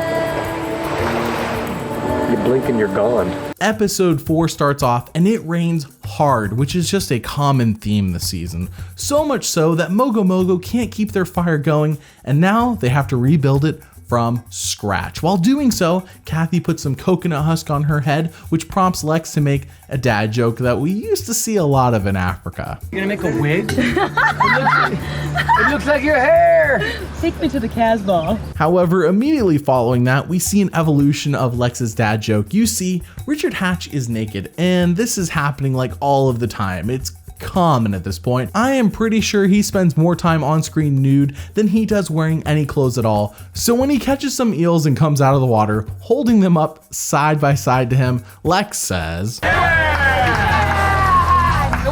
You blink and you're gone. Episode 4 starts off and it rains hard, which is just a common theme this season. So much so that Mogo Mogo can't keep their fire going, and now they have to rebuild it from scratch. While doing so, Kathy puts some coconut husk on her head, which prompts Lex to make a dad joke that we used to see a lot of in Africa. You're gonna make a wig? It looks like your hair! Take me to the Casbah. However, immediately following that, we see an evolution of Lex's dad joke. You see, Richard Hatch is naked, and this is happening like all of the time. It's common at this point. I am pretty sure he spends more time on screen nude than he does wearing any clothes at all. So when he catches some eels and comes out of the water, holding them up side by side to him, Lex says, So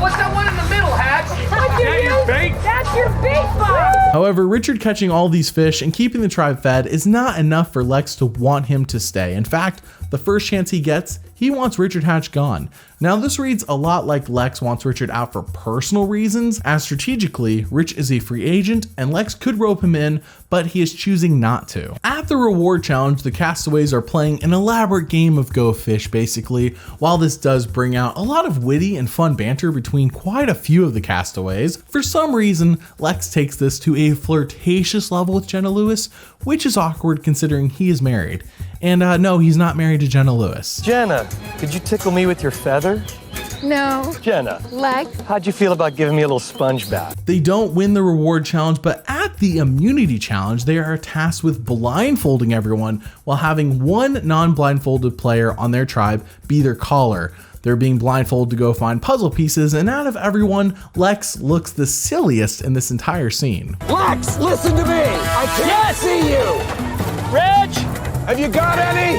what's that one in the middle, Hatch? That's your bait box. However, Richard catching all these fish and keeping the tribe fed is not enough for Lex to want him to stay. In fact, the first chance he gets, he wants Richard Hatch gone. Now this reads a lot like Lex wants Richard out for personal reasons, as strategically, Rich is a free agent and Lex could rope him in, but he is choosing not to. At the reward challenge, the castaways are playing an elaborate game of Go Fish basically. While this does bring out a lot of witty and fun banter between quite a few of the castaways, for some reason, Lex takes this to a flirtatious level with Jenna Lewis, which is awkward considering he is married. And no, he's not married to Jenna Lewis. Jenna, could you tickle me with your feather? No. Jenna, Leg? how'd you feel about giving me a little sponge bath? They don't win the reward challenge, but at the immunity challenge, they are tasked with blindfolding everyone while having one non-blindfolded player on their tribe be their caller. They're being blindfolded to go find puzzle pieces, and out of everyone, Lex looks the silliest in this entire scene. Lex, listen to me! I can't see you! Reg, have you got any?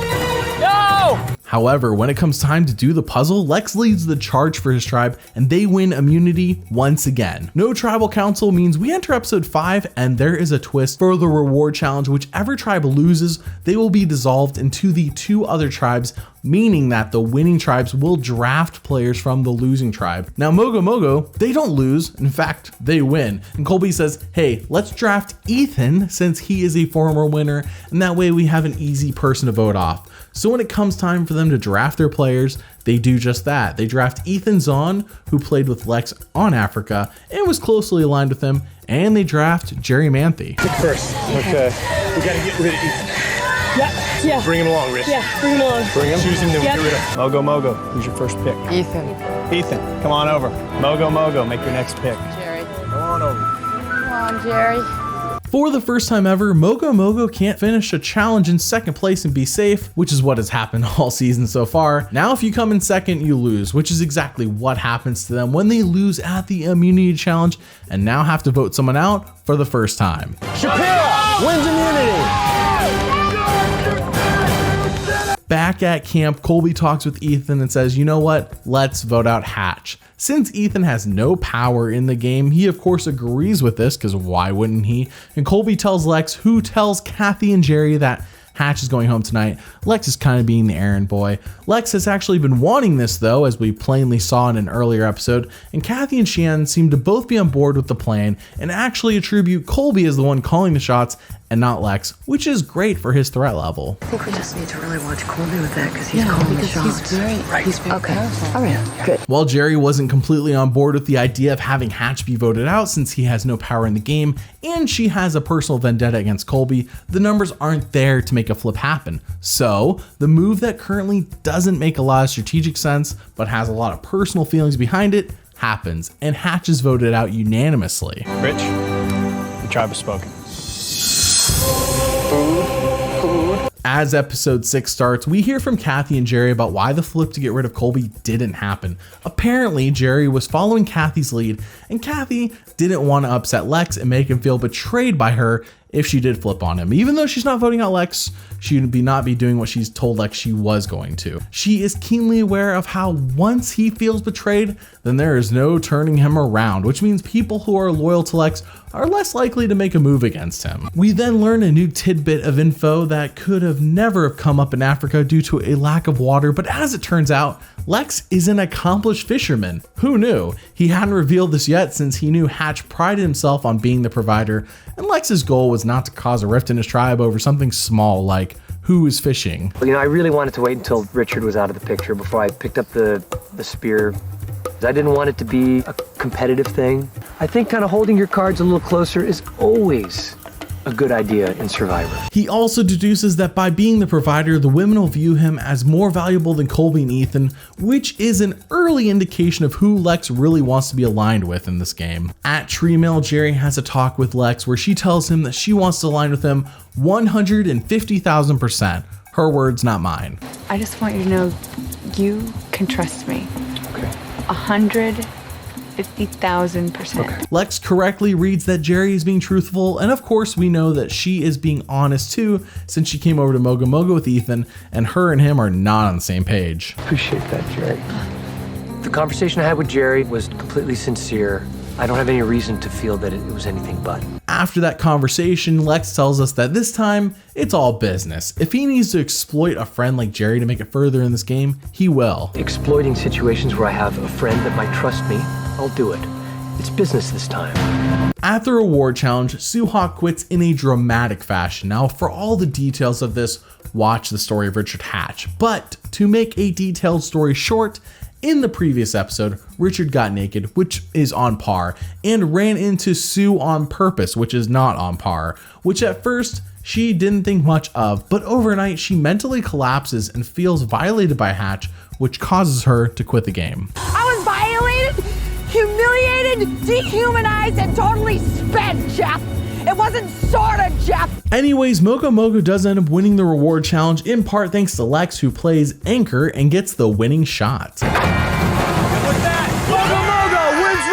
No! However, when it comes time to do the puzzle, Lex leads the charge for his tribe and they win immunity once again. No tribal council means we enter episode 5 and there is a twist for the reward challenge. Whichever tribe loses, they will be dissolved into the 2 other tribes, meaning that the winning tribes will draft players from the losing tribe. Now Mogo Mogo, they don't lose, in fact, they win. And Colby says, hey, let's draft Ethan since he is a former winner, and that way we have an easy person to vote off. So when it comes time for them to draft their players, they do just that. They draft Ethan Zahn, who played with Lex on Africa and was closely aligned with him, and they draft Jerry Manthe. Pick first. Okay. We gotta get rid of Ethan. Yeah. Bring him along, Rich. Yeah, bring him along. Bring him. Choose him, then Yep. we get rid of him. Mogo Mogo, who's your first pick? Ethan. Ethan, come on over. Mogo Mogo, make your next pick. Jerry. Come on over. Come on, Jerry. For the first time ever, Mogo Mogo can't finish a challenge in second place and be safe, which is what has happened all season so far. Now if you come in second, you lose, which is exactly what happens to them when they lose at the immunity challenge and now have to vote someone out for the first time. Shapira wins immunity! Back at camp, Colby talks with Ethan and says, you know what, let's vote out Hatch. Since Ethan has no power in the game, he of course agrees with this, because why wouldn't he? And Colby tells Lex, who tells Kathy and Jerry that Hatch is going home tonight. Lex is kind of being the errand boy. Lex has actually been wanting this though, as we plainly saw in an earlier episode, and Kathy and Shannon seem to both be on board with the plan and actually attribute Colby as the one calling the shots and not Lex, which is great for his threat level. I think we just need to really watch Colby with that because he's calling the shots. He's very okay. All right, good. While Jerry wasn't completely on board with the idea of having Hatch be voted out since he has no power in the game and she has a personal vendetta against Colby, the numbers aren't there to make a flip happen. So the move that currently doesn't make a lot of strategic sense but has a lot of personal feelings behind it happens, and Hatch is voted out unanimously. Rich, the tribe has spoken. As episode 6 starts, we hear from Kathy and Jerry about why the flip to get rid of Colby didn't happen. Apparently, Jerry was following Kathy's lead, and Kathy didn't want to upset Lex and make him feel betrayed by her if she did flip on him. Even though she's not voting out Lex, she would not be doing what she's told Lex she was going to. She is keenly aware of how once he feels betrayed, then there is no turning him around, which means people who are loyal to Lex are less likely to make a move against him. We then learn a new tidbit of info that could have never have come up in Africa due to a lack of water, but as it turns out, Lex is an accomplished fisherman. Who knew? He hadn't revealed this yet since he knew Hatch prided himself on being the provider, and Lex's goal was not to cause a rift in his tribe over something small like who is fishing. You know, I really wanted to wait until Richard was out of the picture before I picked up the spear. I didn't want it to be a competitive thing. I think kind of holding your cards a little closer is always a good idea in Survivor. He also deduces that by being the provider, the women will view him as more valuable than Colby and Ethan, which is an early indication of who Lex really wants to be aligned with in this game. At Tree Mill, Jerry has a talk with Lex where she tells him that she wants to align with him 150,000%. Her words, not mine. I just want you to know you can trust me. Okay. 150,000%. Okay. Lex correctly reads that Jerry is being truthful, and of course we know that she is being honest too, since she came over to Mogo Mogo with Ethan, and her and him are not on the same page. Appreciate that, Jerry. The conversation I had with Jerry was completely sincere. I don't have any reason to feel that it was anything but. After that conversation, Lex tells us that this time, it's all business. If he needs to exploit a friend like Jerry to make it further in this game, he will. Exploiting situations where I have a friend that might trust me, I'll do it. It's business this time. At the reward challenge, Suha quits in a dramatic fashion. Now, for all the details of this, watch the story of Richard Hatch. But to make a detailed story short, in the previous episode, Richard got naked, which is on par, and ran into Sue on purpose, which is not on par, which at first she didn't think much of, but overnight she mentally collapses and feels violated by Hatch, which causes her to quit the game. I was violated, humiliated, dehumanized, and totally spent, Jeff. It wasn't sorta, Jeff. Anyways, Mogo Mogo does end up winning the reward challenge, in part thanks to Lex, who plays Anchor and gets the winning shot. With that, Mogo Mogo wins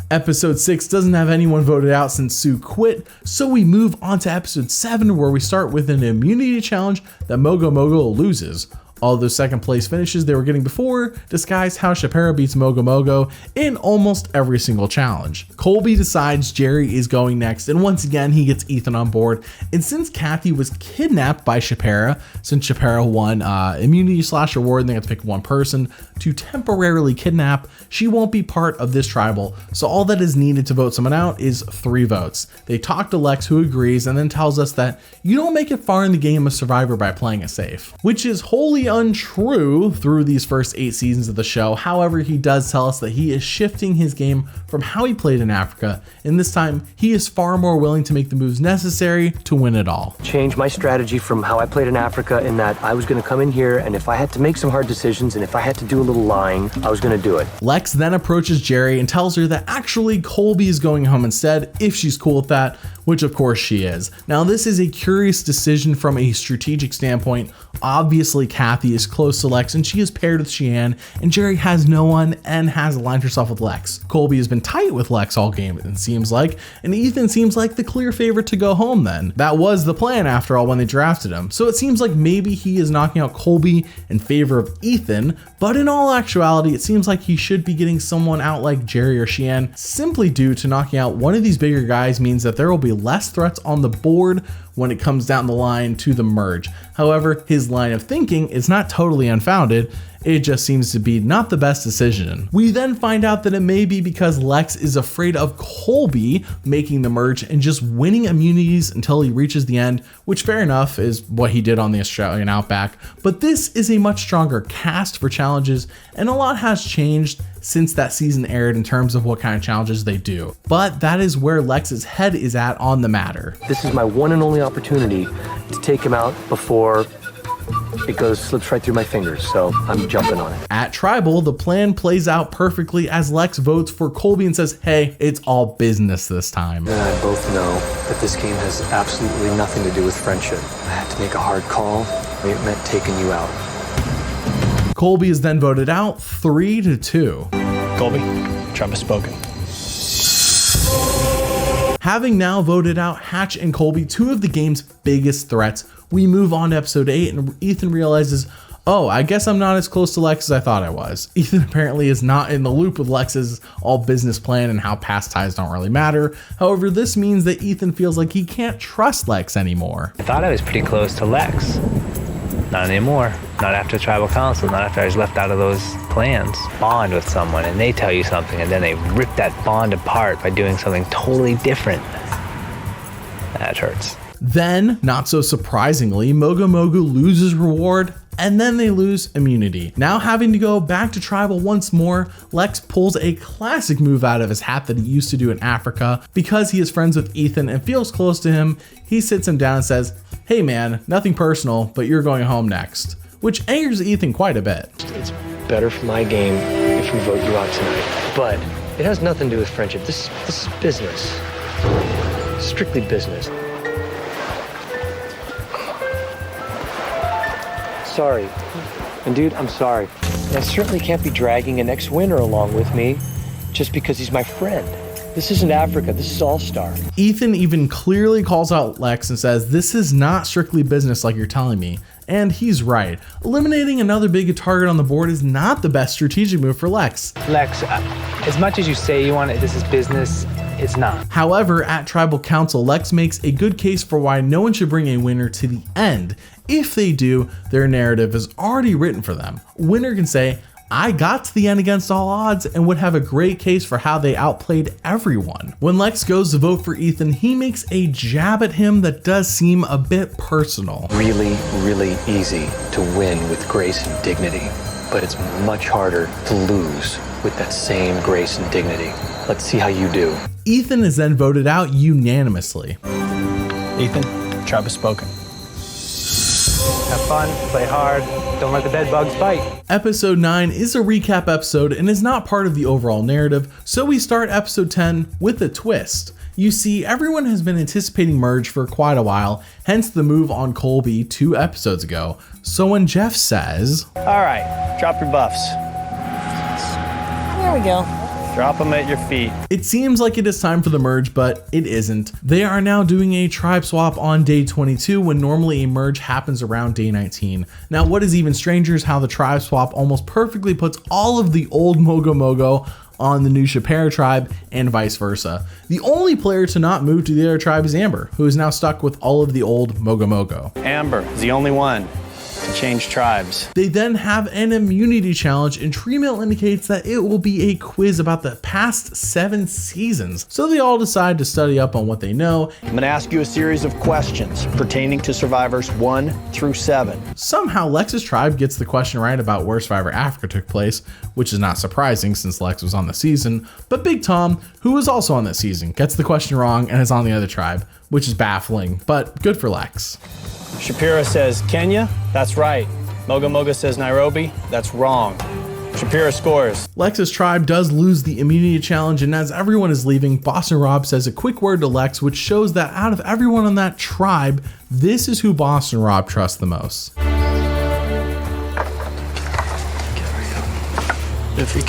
reward! Episode 6 doesn't have anyone voted out since Sue quit, so we move on to episode 7, where we start with an immunity challenge that Mogo Mogo loses. All those second place finishes they were getting before disguise how Shapiro beats Mogo Mogo in almost every single challenge. Colby decides Jerry is going next, and once again he gets Ethan on board, and since Kathy was kidnapped by Shapiro, since Shapiro won immunity / reward and they have to pick one person to temporarily kidnap, she won't be part of this tribal, so all that is needed to vote someone out is 3 votes. They talk to Lex, who agrees, and then tells us that you don't make it far in the game of Survivor by playing it safe, which is wholly untrue through these first 8 seasons of the show. However, he does tell us that he is shifting his game from how he played in Africa, and this time he is far more willing to make the moves necessary to win it all. Change my strategy from how I played in Africa, in that I was going to come in here, and if I had to make some hard decisions and if I had to do a little lying, I was going to do it. Lex then approaches Jerry and tells her that actually Colby is going home instead, if she's cool with that, which of course she is. Now, this is a curious decision from a strategic standpoint. Obviously, Kathy is close to Lex and she is paired with Cheyenne, and Jerry has no one and has aligned herself with Lex. Colby has been tight with Lex all game, it seems like, and Ethan seems like the clear favorite to go home then. That was the plan after all when they drafted him, so it seems like maybe he is knocking out Colby in favor of Ethan, but in all actuality, it seems like he should be getting someone out like Jerry or Cheyenne, simply due to knocking out one of these bigger guys means that there will be less threats on the board when it comes down the line to the merge. However, his line of thinking is not totally unfounded, it just seems to be not the best decision. We then find out that it may be because Lex is afraid of Colby making the merge and just winning immunities until he reaches the end, which fair enough is what he did on the Australian Outback, but this is a much stronger cast for challenges, and a lot has changed since that season aired in terms of what kind of challenges they do. But that is where Lex's head is at on the matter. This is my one and only opportunity to take him out before it slips right through my fingers, so I'm jumping on it. At Tribal, the plan plays out perfectly as Lex votes for Colby and says, hey, it's all business this time. And I both know that this game has absolutely nothing to do with friendship. I had to make a hard call. It meant taking you out. Colby is then voted out 3-2. Colby, Trump has spoken. Having now voted out Hatch and Colby, 2 of the game's biggest threats, we move on to episode 8 and Ethan realizes, oh, I guess I'm not as close to Lex as I thought I was. Ethan apparently is not in the loop with Lex's all business plan and how past ties don't really matter. However, this means that Ethan feels like he can't trust Lex anymore. I thought I was pretty close to Lex. Not anymore. Not after tribal council, not after I was left out of those plans. Bond with someone and they tell you something and then they rip that bond apart by doing something totally different. That hurts. Then, not so surprisingly, Mogo Mogo loses reward and then they lose immunity. Now having to go back to tribal once more, Lex pulls a classic move out of his hat that he used to do in Africa. Because he is friends with Ethan and feels close to him, he sits him down and says, "Hey man, nothing personal, but you're going home next," which angers Ethan quite a bit. It's better for my game if we vote you out tonight, but it has nothing to do with friendship. This is business. Strictly business. Sorry. And dude, I'm sorry. I certainly can't be dragging an ex-winner along with me just because he's my friend. This isn't Africa, this is All-Star. Ethan even clearly calls out Lex and says, "This is not strictly business like you're telling me." And he's right. Eliminating another big target on the board is not the best strategic move for Lex. Lex, as much as you say you want it, this is business, it's not. However, at Tribal Council, Lex makes a good case for why no one should bring a winner to the end. If they do, their narrative is already written for them. Winner can say, "I got to the end against all odds," and would have a great case for how they outplayed everyone. When Lex goes to vote for Ethan, he makes a jab at him that does seem a bit personal. Really, really easy to win with grace and dignity, but it's much harder to lose with that same grace and dignity. Let's see how you do. Ethan is then voted out unanimously. Ethan, tribe has spoken. Have fun, play hard, don't let the bed bugs bite. Episode 9 is a recap episode and is not part of the overall narrative, so we start episode 10 with a twist. You see, everyone has been anticipating Merge for quite a while, hence the move on Colby 2 episodes ago. So when Jeff says, All right, drop your buffs. There we go. Drop them at your feet. It seems like it is time for the merge, but it isn't. They are now doing a tribe swap on day 22 when normally a merge happens around day 19. Now what is even stranger is how the tribe swap almost perfectly puts all of the old Mogo Mogo on the new Shapiro tribe and vice versa. The only player to not move to the other tribe is Amber, who is now stuck with all of the old Mogo Mogo. Amber is the only one to change tribes. They then have an immunity challenge, and Treemail indicates that it will be a quiz about the past 7 seasons. So they all decide to study up on what they know. I'm gonna ask you a series of questions pertaining to survivors 1 through 7. Somehow Lex's tribe gets the question right about where Survivor Africa took place, which is not surprising since Lex was on the season, but Big Tom, who was also on that season, gets the question wrong and is on the other tribe, which is baffling, but good for Lex. Shapiro says Kenya, that's right. Mogo Mogo says Nairobi, that's wrong. Shapiro scores. Lex's tribe does lose the immunity challenge, and as everyone is leaving, Boston Rob says a quick word to Lex, which shows that out of everyone on that tribe, this is who Boston Rob trusts the most. If you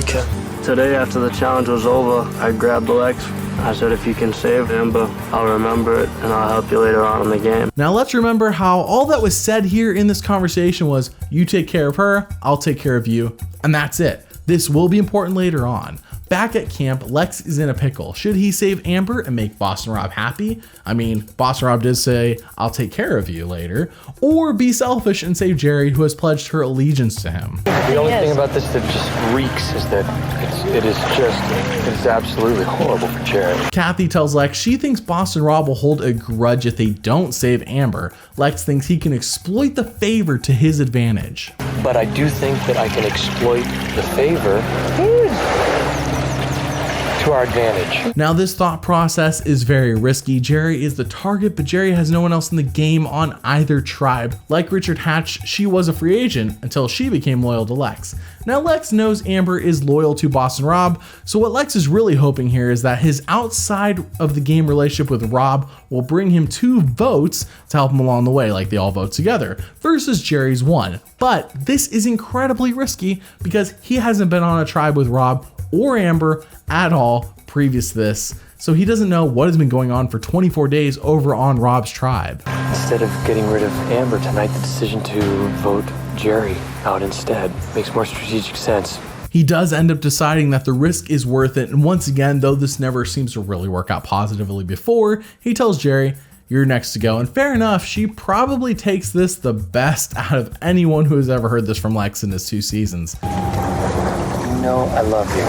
can. Today, after the challenge was over, I grabbed Lex. I said, if you can save Amber, I'll remember it, and I'll help you later on in the game. Now let's remember how all that was said here in this conversation was, you take care of her, I'll take care of you, and that's it. This will be important later on. Back at camp, Lex is in a pickle. Should he save Amber and make Boston Rob happy? I mean, Boston Rob did say, I'll take care of you later. Or be selfish and save Jerry, who has pledged her allegiance to him. The only thing about this that just reeks is that it's absolutely horrible for Jerry. Kathy tells Lex she thinks Boston Rob will hold a grudge if they don't save Amber. Lex thinks he can exploit the favor to his advantage. But I do think that I can exploit the favor to our advantage. Now this thought process is very risky. Jerry is the target, but Jerry has no one else in the game on either tribe. Like Richard Hatch, she was a free agent until she became loyal to Lex. Now Lex knows Amber is loyal to Boston Rob, so what Lex is really hoping here is that his outside of the game relationship with Rob will bring him 2 votes to help him along the way, like they all vote together, versus Jerry's 1. But this is incredibly risky because he hasn't been on a tribe with Rob or Amber at all previous to this, so he doesn't know what has been going on for 24 days over on Rob's tribe. Instead of getting rid of Amber tonight, the decision to vote Jerry out instead makes more strategic sense. He does end up deciding that the risk is worth it, and once again, though this never seems to really work out positively before, he tells Jerry, you're next to go. And fair enough, she probably takes this the best out of anyone who has ever heard this from Lex in his 2 seasons. You know I love you.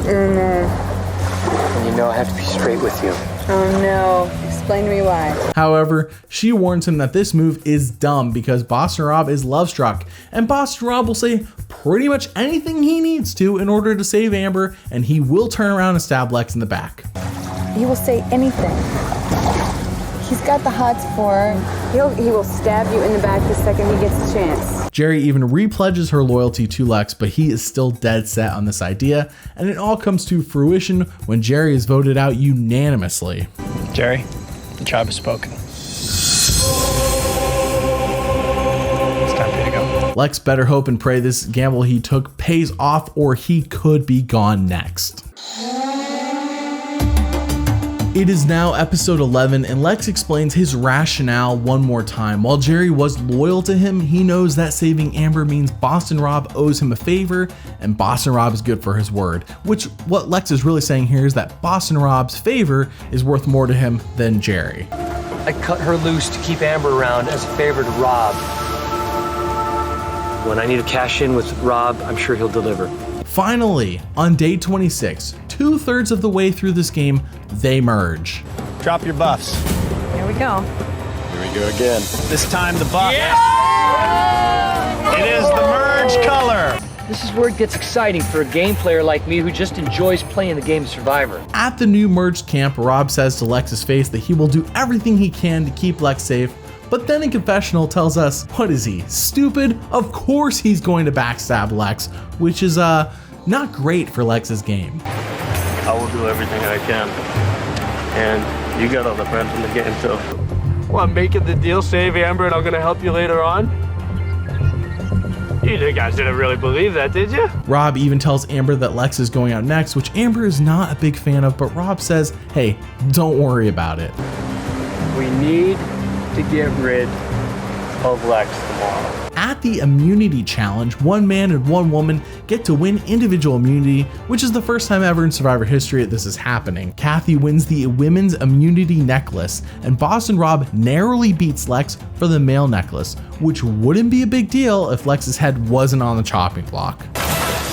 And you know I have to be straight with you. Oh no. explain to me why. However, she warns him that this move is dumb because Boston Rob is love struck, and Boston Rob will say pretty much anything he needs to in order to save Amber, and he will turn around and stab Lex in the back. He will say anything. He's got the hots for her. He will stab you in the back the second he gets the chance. Jerry even repledges her loyalty to Lex, but he is still dead set on this idea, and it all comes to fruition when Jerry is voted out unanimously. Jerry, the tribe has spoken. It's time for you to go. Lex better hope and pray this gamble he took pays off, or he could be gone next. It is now episode 11, and Lex explains his rationale one more time. While Jerry was loyal to him, he knows that saving Amber means Boston Rob owes him a favor, and Boston Rob is good for his word. Which, what Lex is really saying here is that Boston Rob's favor is worth more to him than Jerry. I cut her loose to keep Amber around as a favor to Rob. When I need to cash in with Rob, I'm sure he'll deliver. Finally, on day 26, 2/3 of the way through this game, they merge. Drop your buffs. Here we go. Here we go again. This time the buff. Yes! It is the merge color. This is where it gets exciting for a game player like me who just enjoys playing the game of Survivor. At the new merged camp, Rob says to Lex's face that he will do everything he can to keep Lex safe, but then in confessional tells us, what is he, stupid? Of course he's going to backstab Lex, which is not great for Lex's game. I will do everything I can. And you got other friends in the game too. Well, I'm making the deal, save Amber, and I'm gonna help you later on. You guys didn't really believe that, did you? Rob even tells Amber that Lex is going out next, which Amber is not a big fan of, but Rob says, hey, don't worry about it. We need to get rid of Lex tomorrow. At the immunity challenge, one man and one woman get to win individual immunity, which is the first time ever in Survivor history that this is happening. Kathy wins the women's immunity necklace, and Boston Rob narrowly beats Lex for the male necklace, which wouldn't be a big deal if Lex's head wasn't on the chopping block.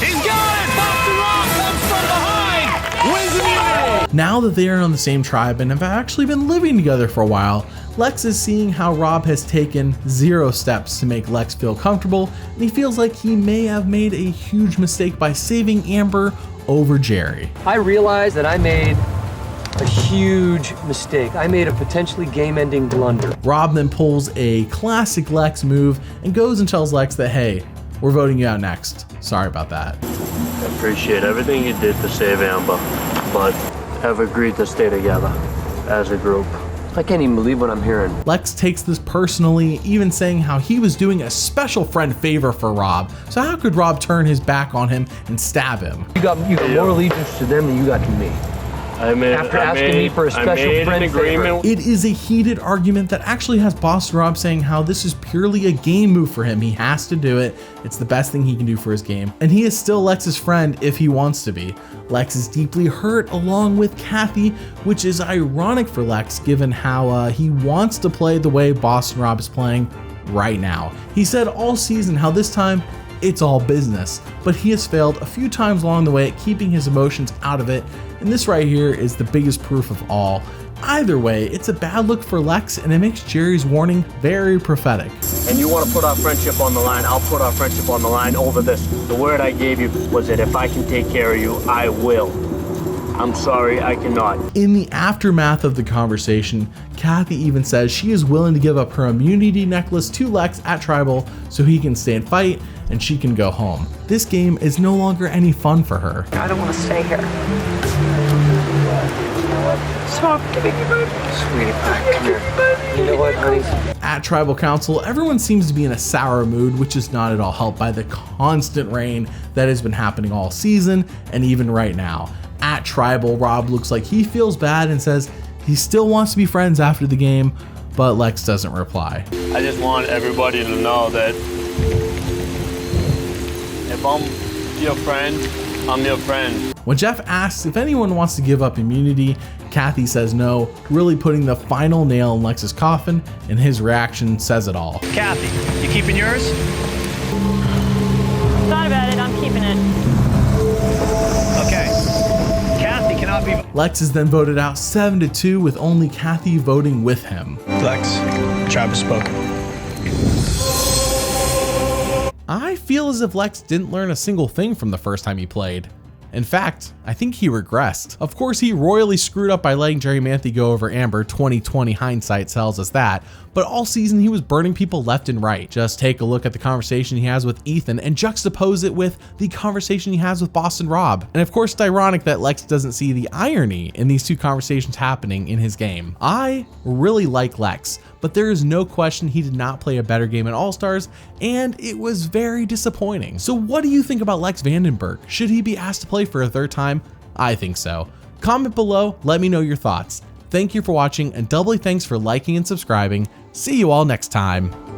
He's got it! Boston Rob comes from behind! Wins immunity! Now that they are on the same tribe and have actually been living together for a while, Lex is seeing how Rob has taken 0 steps to make Lex feel comfortable, and he feels like he may have made a huge mistake by saving Amber over Jerry. I realized that I made a huge mistake. I made a potentially game-ending blunder. Rob then pulls a classic Lex move and goes and tells Lex that, hey, we're voting you out next. Sorry about that. I appreciate everything you did to save Amber, but have agreed to stay together as a group. I can't even believe what I'm hearing. Lex takes this personally, even saying how he was doing a special friend favor for Rob. So how could Rob turn his back on him and stab him? You got more allegiance to them than you got to me. After asking me for a special friend favor. It is a heated argument that actually has Boston Rob saying how this is purely a game move for him. He has to do it. It's the best thing he can do for his game. And he is still Lex's friend if he wants to be. Lex is deeply hurt along with Kathy, which is ironic for Lex given how he wants to play the way Boston Rob is playing right now. He said all season how this time it's all business, but he has failed a few times along the way at keeping his emotions out of it, and this right here is the biggest proof of all. Either way, it's a bad look for Lex, and it makes Jerry's warning very prophetic. And you want to put our friendship on the line, I'll put our friendship on the line over this. The word I gave you was that if I can take care of you, I will. I'm sorry, I cannot. In the aftermath of the conversation, Kathy even says she is willing to give up her immunity necklace to Lex at Tribal so he can stay and fight and she can go home. This game is no longer any fun for her. I don't want to stay here. Stop giving me money. Sweetie pie, come here. You know what, honey? At Tribal Council, everyone seems to be in a sour mood, which is not at all helped by the constant rain that has been happening all season and even right now. At Tribal, Rob looks like he feels bad and says he still wants to be friends after the game, but Lex doesn't reply. I just want everybody to know that if I'm your friend, I'm your friend. When Jeff asks if anyone wants to give up immunity, Kathy says no, really putting the final nail in Lex's coffin, and his reaction says it all. Kathy, you keeping yours? Thought about it, I'm keeping it. Okay. Kathy cannot be Lex is then voted out 7-2 with only Kathy voting with him. Lex, tribe has spoken. I feel as if Lex didn't learn a single thing from the first time he played. In fact, I think he regressed. Of course, he royally screwed up by letting Jerry Manthe go over Amber. 2020 hindsight tells us that, but all season he was burning people left and right. Just take a look at the conversation he has with Ethan and juxtapose it with the conversation he has with Boston Rob. And of course, it's ironic that Lex doesn't see the irony in these two conversations happening in his game. I really like Lex, but there is no question he did not play a better game at All-Stars, and it was very disappointing. So what do you think about Lex Vandenberg? Should he be asked to play for a third time? I think so. Comment below, let me know your thoughts. Thank you for watching, and doubly thanks for liking and subscribing. See you all next time.